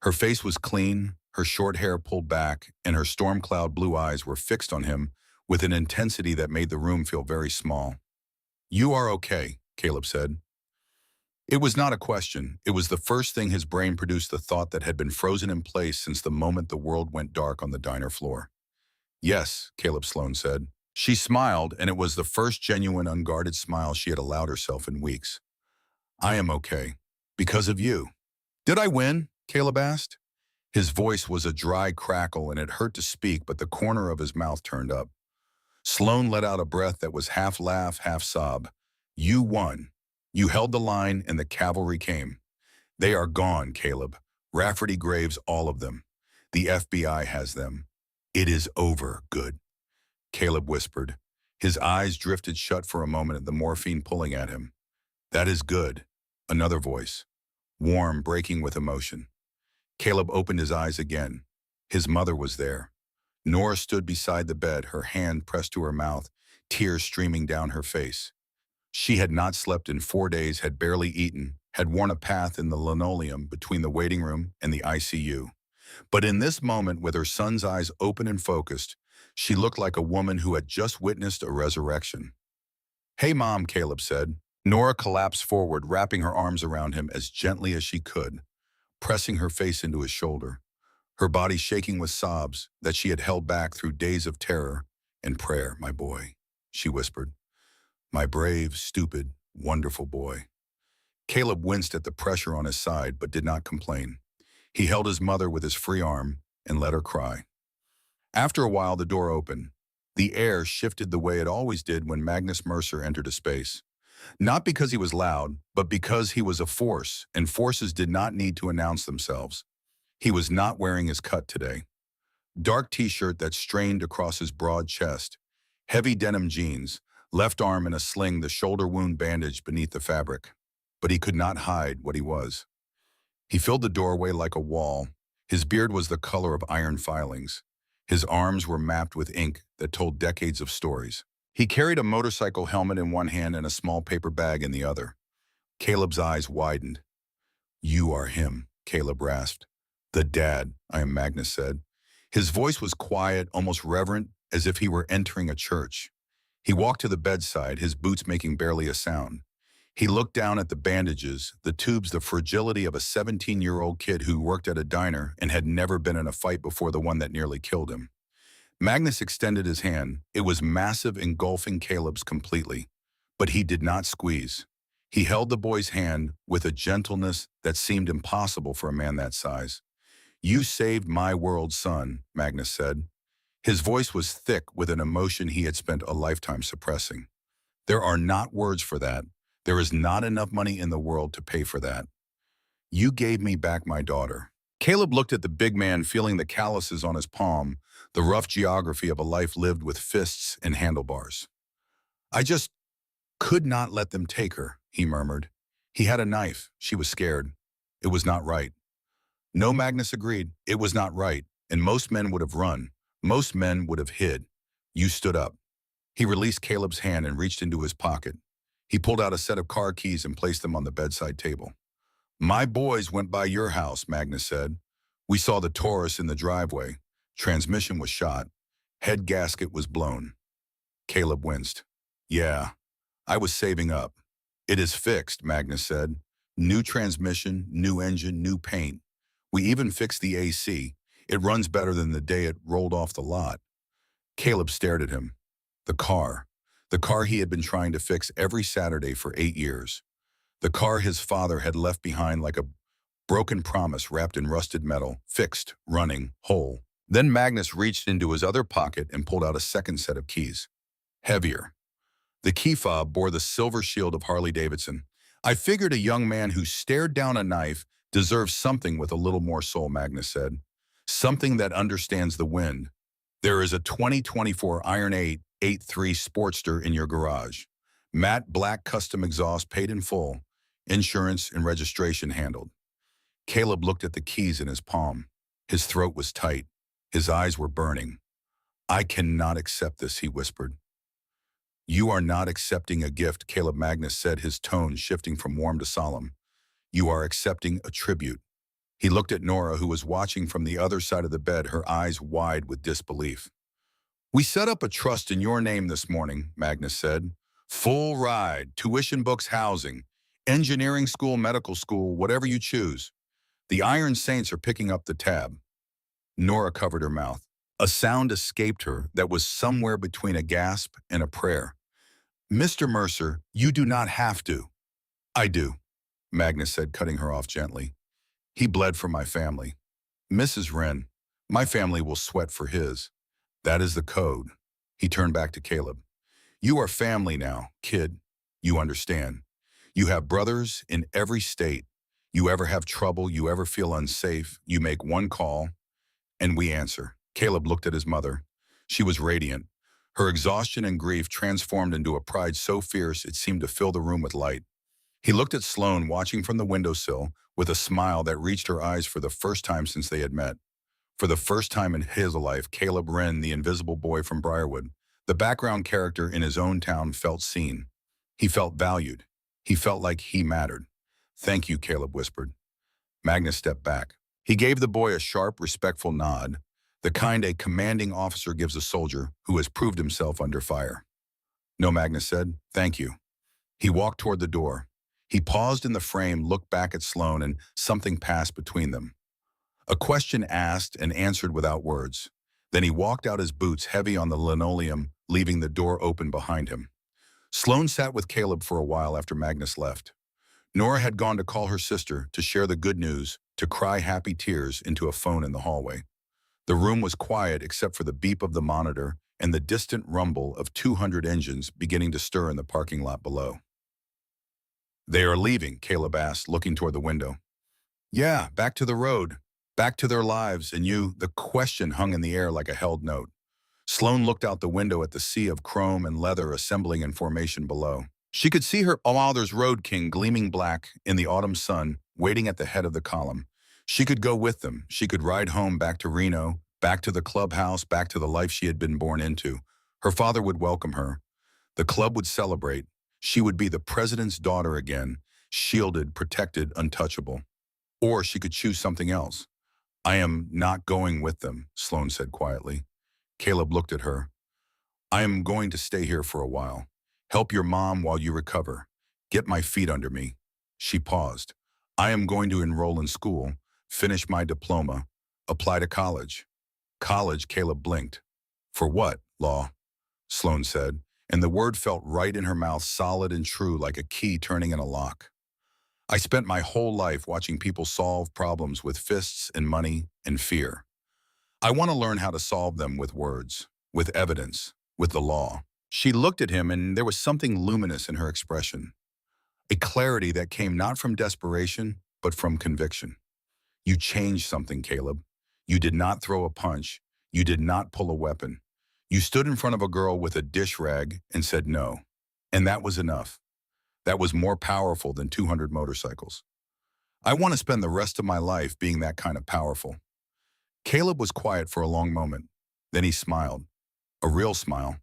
Her face was clean, her short hair pulled back, and her storm cloud blue eyes were fixed on him with an intensity that made the room feel very small. "You are okay," Caleb said. It was not a question. It was the first thing his brain produced, the thought that had been frozen in place since the moment the world went dark on the diner floor. "Yes," Caleb Sloane said. She smiled, and it was the first genuine, unguarded smile she had allowed herself in weeks. "I am okay. Because of you." "Did I win?" Caleb asked. His voice was a dry crackle, and it hurt to speak, but the corner of his mouth turned up. Sloane let out a breath that was half laugh, half sob. "You won. You held the line, and the cavalry came. They are gone, Caleb. Rafferty Graves, all of them. The FBI has them. It is over, good," Caleb whispered. His eyes drifted shut for a moment at the morphine pulling at him. "That is good." Another voice, warm, breaking with emotion. Caleb opened his eyes again. His mother was there. Nora stood beside the bed, her hand pressed to her mouth, tears streaming down her face. She had not slept in 4 days, had barely eaten, had worn a path in the linoleum between the waiting room and the ICU. But in this moment, with her son's eyes open and focused, She looked like a woman who had just witnessed a resurrection. "Hey, Mom," Caleb said. Nora collapsed forward, wrapping her arms around him as gently as she could, pressing her face into his shoulder, her body shaking with sobs that she had held back through days of terror and prayer. "My boy," she whispered. "My brave, stupid, wonderful boy." Caleb winced at the pressure on his side but did not complain. He held his mother with his free arm and let her cry. After a while, the door opened. The air shifted the way it always did when Magnus Mercer entered a space. Not because he was loud, but because he was a force, and forces did not need to announce themselves. He was not wearing his cut today. Dark t-shirt that strained across his broad chest, heavy denim jeans, left arm in a sling, the shoulder wound bandaged beneath the fabric. But he could not hide what he was. He filled the doorway like a wall. His beard was the color of iron filings. His arms were mapped with ink that told decades of stories. He carried a motorcycle helmet in one hand and a small paper bag in the other. Caleb's eyes widened. "You are him," Caleb rasped. "The dad," I am, Magnus said. His voice was quiet, almost reverent, as if he were entering a church. He walked to the bedside, his boots making barely a sound. He looked down at the bandages, the tubes, the fragility of a 17-year-old kid who worked at a diner and had never been in a fight before the one that nearly killed him. Magnus extended his hand. It was massive, engulfing Caleb's completely. But he did not squeeze. He held the boy's hand with a gentleness that seemed impossible for a man that size. "You saved my world, son," Magnus said. His voice was thick with an emotion he had spent a lifetime suppressing. "There are not words for that. There is not enough money in the world to pay for that. You gave me back my daughter." Caleb looked at the big man, feeling the calluses on his palm, the rough geography of a life lived with fists and handlebars. "I just could not let them take her," he murmured. "He had a knife. She was scared. It was not right." No, Magnus agreed. It was not right, and most men would have run. Most men would have hid. You stood up. He released Caleb's hand and reached into his pocket. He pulled out a set of car keys and placed them on the bedside table. "My boys went by your house," Magnus said. "We saw the Taurus in the driveway. Transmission was shot. Head gasket was blown." Caleb winced. "Yeah, I was saving up." "It is fixed," Magnus said. "New transmission, new engine, new paint. We even fixed the AC. It runs better than the day it rolled off the lot." Caleb stared at him. The car. The car he had been trying to fix every Saturday for 8 years. The car his father had left behind like a broken promise wrapped in rusted metal, fixed, running, whole. Then Magnus reached into his other pocket and pulled out a second set of keys. Heavier. The key fob bore the silver shield of Harley-Davidson. "I figured a young man who stared down a knife deserves something with a little more soul," Magnus said. "Something that understands the wind. There is a 2024 Iron 8 8.3 Sportster in your garage. Matte black custom exhaust paid in full. Insurance and registration handled." Caleb looked at the keys in his palm. His throat was tight. His eyes were burning. "I cannot accept this," he whispered. "You are not accepting a gift," Caleb, Magnus said, his tone shifting from warm to solemn. "You are accepting a tribute." He looked at Nora, who was watching from the other side of the bed, her eyes wide with disbelief. "We set up a trust in your name this morning," Magnus said. "Full ride, tuition, books, housing, engineering school, medical school, whatever you choose. The Iron Saints are picking up the tab." Nora covered her mouth. A sound escaped her that was somewhere between a gasp and a prayer. "Mr. Mercer, you do not have to." "I do," Magnus said, cutting her off gently. "He bled for my family. Mrs. Wren, my family will sweat for his. That is the code." He turned back to Caleb. "You are family now, kid. You understand. You have brothers in every state. You ever have trouble, you ever feel unsafe, you make one call, and we answer." Caleb looked at his mother. She was radiant. Her exhaustion and grief transformed into a pride so fierce it seemed to fill the room with light. He looked at Sloane, watching from the windowsill, with a smile that reached her eyes for the first time since they had met. For the first time in his life, Caleb Wren, the invisible boy from Briarwood, the background character in his own town, felt seen. He felt valued. He felt like he mattered. "Thank you," Caleb whispered. Magnus stepped back. He gave the boy a sharp, respectful nod. the kind a commanding officer gives a soldier who has proved himself under fire. No, Magnus said. Thank you. He walked toward the door. He paused in the frame, looked back at Sloane, and something passed between them. A question asked and answered without words. Then he walked out, his boots heavy on the linoleum, leaving the door open behind him. Sloane sat with Caleb for a while after Magnus left. Nora had gone to call her sister, to share the good news, to cry happy tears into a phone in the hallway. The room was quiet except for the beep of the monitor and the distant rumble of 200 engines beginning to stir in the parking lot below. They are leaving, Caleb asked, looking toward the window. Yeah, back to the road, back to their lives, and you, the question hung in the air like a held note. Sloane looked out the window at the sea of chrome and leather assembling in formation below. She could see her father's Road King gleaming black in the autumn sun, waiting at the head of the column. She could go with them. She could ride home back to Reno, back to the clubhouse, back to the life she had been born into. Her father would welcome her. The club would celebrate. She would be the president's daughter again, shielded, protected, untouchable. Or she could choose something else. I am not going with them, Sloane said quietly. Caleb looked at her. I am going to stay here for a while. Help your mom while you recover. Get my feet under me. She paused. I am going to enroll in school, finish my diploma, apply to college. College, Caleb blinked. For what? Law, Sloane said, and the word felt right in her mouth, solid and true, like a key turning in a lock. I spent my whole life watching people solve problems with fists and money and fear. I want to learn how to solve them with words, with evidence, with the law. She looked at him, and there was something luminous in her expression, a clarity that came not from desperation, but from conviction. You changed something, Caleb. You did not throw a punch. You did not pull a weapon. You stood in front of a girl with a dish rag and said no. And that was enough. That was more powerful than 200 motorcycles. I want to spend the rest of my life being that kind of powerful. Caleb was quiet for a long moment. Then he smiled. A real smile,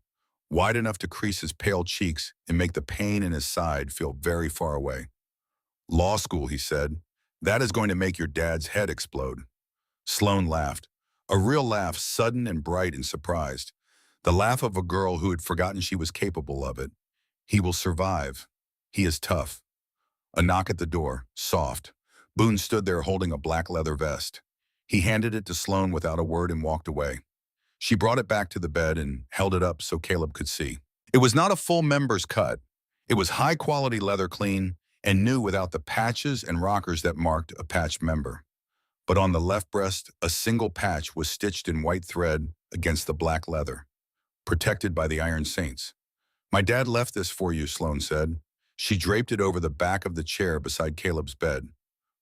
wide enough to crease his pale cheeks and make the pain in his side feel very far away. Law school, he said. That is going to make your dad's head explode. Sloane laughed. A real laugh, sudden and bright and surprised. The laugh of a girl who had forgotten she was capable of it. He will survive. He is tough. A knock at the door, soft. Boone stood there holding a black leather vest. He handed it to Sloane without a word and walked away. She brought it back to the bed and held it up so Caleb could see. It was not a full member's cut. It was high-quality leather, clean and new, without the patches and rockers that marked a patched member. But on the left breast, a single patch was stitched in white thread against the black leather, protected by the Iron Saints. My dad left this for you, Sloane said. She draped it over the back of the chair beside Caleb's bed.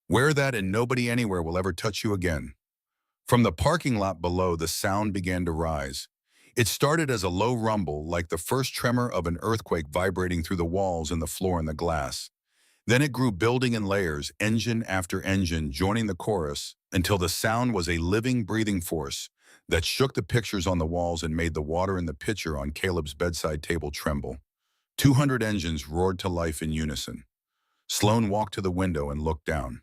Wear that and nobody anywhere will ever touch you again. From the parking lot below, the sound began to rise. It started as a low rumble, like the first tremor of an earthquake vibrating through the walls and the floor and the glass. Then it grew, building in layers, engine after engine, joining the chorus, until the sound was a living, breathing force that shook the pictures on the walls and made the water in the pitcher on Caleb's bedside table tremble. 200 engines roared to life in unison. Sloane walked to the window and looked down.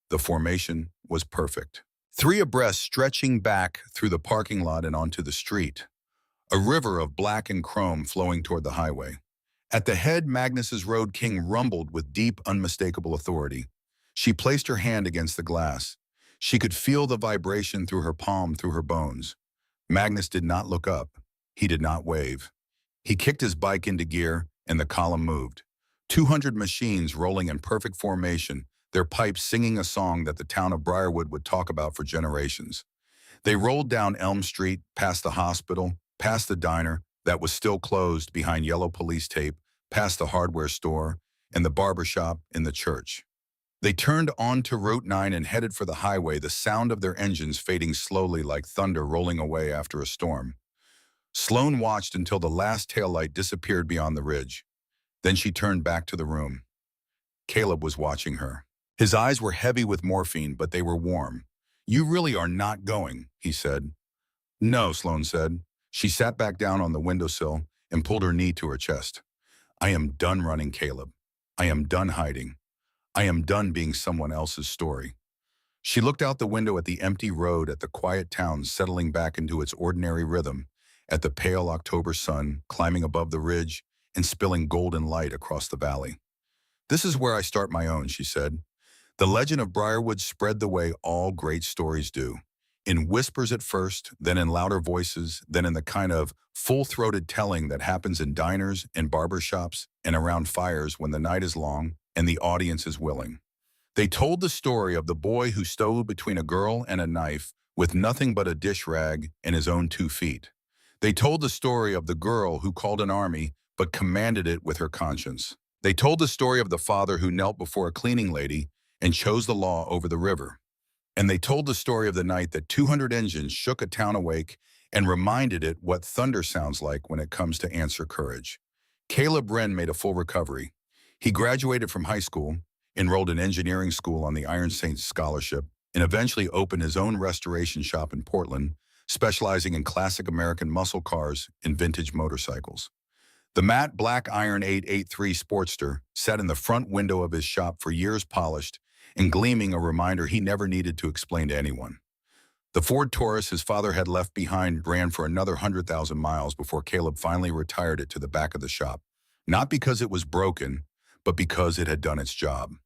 The formation was perfect. 3 abreast, stretching back through the parking lot and onto the street. A river of black and chrome flowing toward the highway. At the head, Magnus's Road King rumbled with deep, unmistakable authority. She placed her hand against the glass. She could feel the vibration through her palm, through her bones. Magnus did not look up. He did not wave. He kicked his bike into gear, and the column moved. 200 machines rolling in perfect formation, their pipes singing a song that the town of Briarwood would talk about for generations. They rolled down Elm Street, past the hospital, past the diner that was still closed behind yellow police tape, past the hardware store, and the barber shop in the church. They turned onto Route 9 and headed for the highway, the sound of their engines fading slowly like thunder rolling away after a storm. Sloane watched until the last taillight disappeared beyond the ridge. Then she turned back to the room. Caleb was watching her. His eyes were heavy with morphine, but they were warm. You really are not going, he said. No, Sloane said. She sat back down on the windowsill and pulled her knee to her chest. I am done running, Caleb. I am done hiding. I am done being someone else's story. She looked out the window at the empty road, at the quiet town settling back into its ordinary rhythm, at the pale October sun climbing above the ridge and spilling golden light across the valley. "This is where I start my own," she said. "The legend of Briarwood spread the way all great stories do. In whispers at first, then in louder voices, then in the kind of full-throated telling that happens in diners and barber shops and around fires when the night is long and the audience is willing. They told the story of the boy who stole between a girl and a knife with nothing but a dish rag and his own 2 feet. They told the story of the girl who called an army but commanded it with her conscience. They told the story of the father who knelt before a cleaning lady and chose the law over the river. And they told the story of the night that 200 engines shook a town awake and reminded it what thunder sounds like when it comes to answer courage. Caleb Wren made a full recovery. He graduated from high school, enrolled in engineering school on the Iron Saints scholarship, and eventually opened his own restoration shop in Portland, specializing in classic American muscle cars and vintage motorcycles. The matte black Iron 883 Sportster sat in the front window of his shop for years, polished and gleaming, a reminder he never needed to explain to anyone. The Ford Taurus his father had left behind ran for another 100,000 miles before Caleb finally retired it to the back of the shop, not because it was broken, but because it had done its job.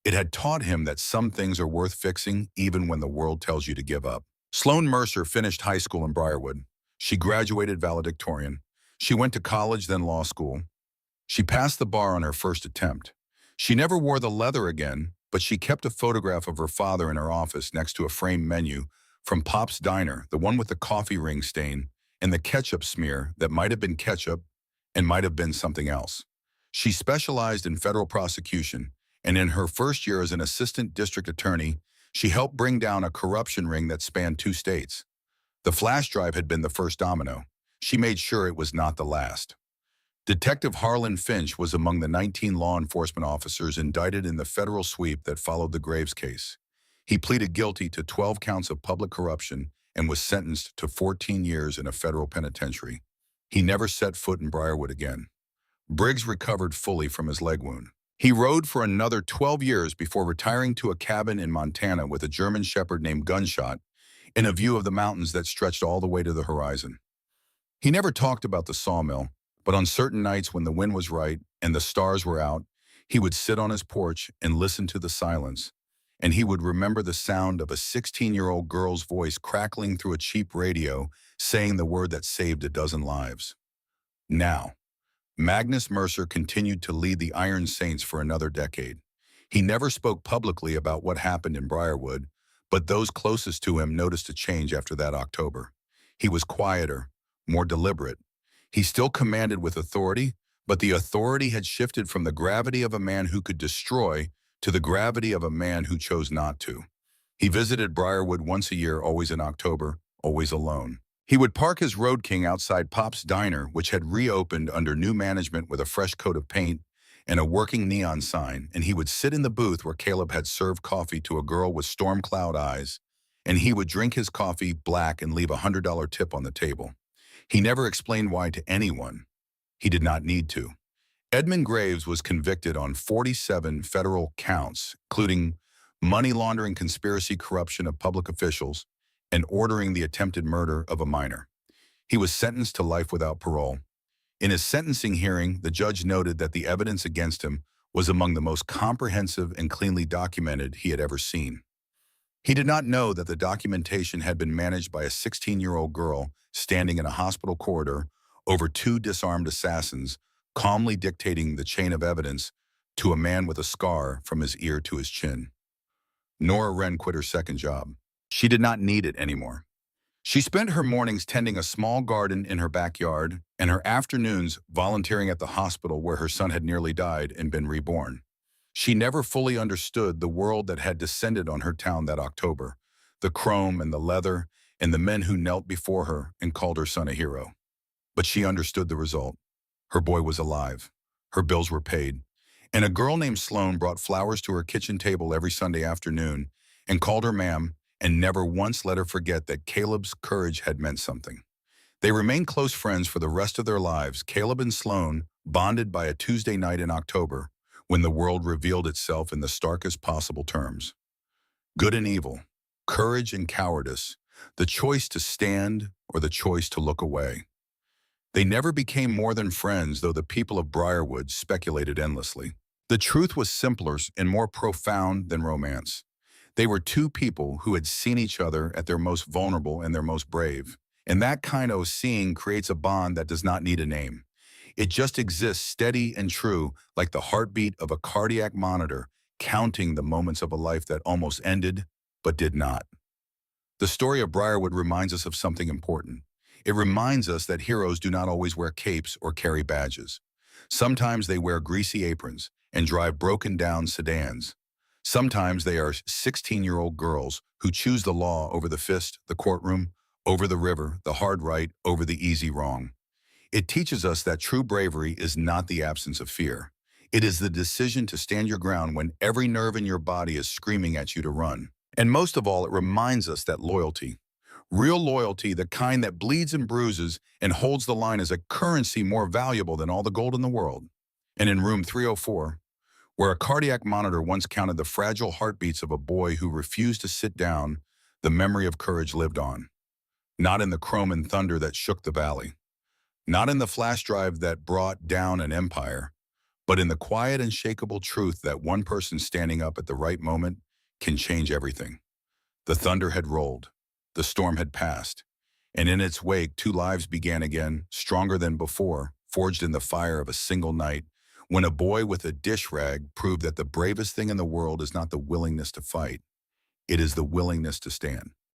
It had taught him that some things are worth fixing even when the world tells you to give up. Sloan Mercer finished high school in Briarwood. She graduated valedictorian. She went to college, then law school. She passed the bar on her first attempt. She never wore the leather again, but she kept a photograph of her father in her office next to a framed menu from Pop's Diner, the one with the coffee ring stain and the ketchup smear that might have been ketchup and might have been something else. She specialized in federal prosecution, and in her first year as an assistant district attorney, she helped bring down a corruption ring that spanned 2 states. The flash drive had been the first domino. She made sure it was not the last. Detective Harlan Finch was among the 19 law enforcement officers indicted in the federal sweep that followed the Graves case. He pleaded guilty to 12 counts of public corruption and was sentenced to 14 years in a federal penitentiary. He never set foot in Briarwood again. Briggs recovered fully from his leg wound. He rode for another 12 years before retiring to a cabin in Montana with a German shepherd named Gunshot in a view of the mountains that stretched all the way to the horizon. He never talked about the sawmill, but on certain nights when the wind was right and the stars were out, he would sit on his porch and listen to the silence, and he would remember the sound of a 16-year-old girl's voice crackling through a cheap radio, saying the word that saved a dozen lives. Now, Magnus Mercer continued to lead the Iron Saints for another decade. He never spoke publicly about what happened in Briarwood, but those closest to him noticed a change after that October. He was quieter, more deliberate. He still commanded with authority, but the authority had shifted from the gravity of a man who could destroy to the gravity of a man who chose not to. He visited Briarwood once a year, always in October, always alone. He would park his Road King outside Pop's Diner, which had reopened under new management with a fresh coat of paint and a working neon sign, and he would sit in the booth where Caleb had served coffee to a girl with storm cloud eyes, and he would drink his coffee black and leave a $100 tip on the table. He never explained why to anyone. He did not need to. Edmund Graves was convicted on 47 federal counts, including money laundering, conspiracy, corruption of public officials, and ordering the attempted murder of a minor. He was sentenced to life without parole. In his sentencing hearing, the judge noted that the evidence against him was among the most comprehensive and cleanly documented he had ever seen. He did not know that the documentation had been managed by a 16-year-old girl standing in a hospital corridor over 2 disarmed assassins, calmly dictating the chain of evidence to a man with a scar from his ear to his chin. Nora Wren quit her second job. She did not need it anymore. She spent her mornings tending a small garden in her backyard and her afternoons volunteering at the hospital where her son had nearly died and been reborn. She never fully understood the world that had descended on her town that October, the chrome and the leather and the men who knelt before her and called her son a hero. But she understood the result. Her boy was alive. Her bills were paid. And a girl named Sloan brought flowers to her kitchen table every Sunday afternoon and called her ma'am, and never once let her forget that Caleb's courage had meant something. They remained close friends for the rest of their lives. Caleb and Sloan bonded by a Tuesday night in October when the world revealed itself in the starkest possible terms. Good and evil, courage and cowardice, the choice to stand or the choice to look away. They never became more than friends, though the people of Briarwood speculated endlessly. The truth was simpler and more profound than romance. They were two people who had seen each other at their most vulnerable and their most brave. And that kind of seeing creates a bond that does not need a name. It just exists steady and true, like the heartbeat of a cardiac monitor, counting the moments of a life that almost ended, but did not. The story of Briarwood reminds us of something important. It reminds us that heroes do not always wear capes or carry badges. Sometimes they wear greasy aprons and drive broken-down sedans. Sometimes they are 16-year-old girls who choose the law over the fist, the courtroom, over the river, the hard right, over the easy wrong. It teaches us that true bravery is not the absence of fear. It is the decision to stand your ground when every nerve in your body is screaming at you to run. And most of all, it reminds us that loyalty, real loyalty, the kind that bleeds and bruises and holds the line, is a currency more valuable than all the gold in the world. And in room 304, where a cardiac monitor once counted the fragile heartbeats of a boy who refused to sit down, the memory of courage lived on. Not in the chrome and thunder that shook the valley, not in the flash drive that brought down an empire, but in the quiet, unshakable truth that one person standing up at the right moment can change everything. The thunder had rolled, the storm had passed, and in its wake, two lives began again, stronger than before, forged in the fire of a single night, when a boy with a dish rag proved that the bravest thing in the world is not the willingness to fight, it is the willingness to stand.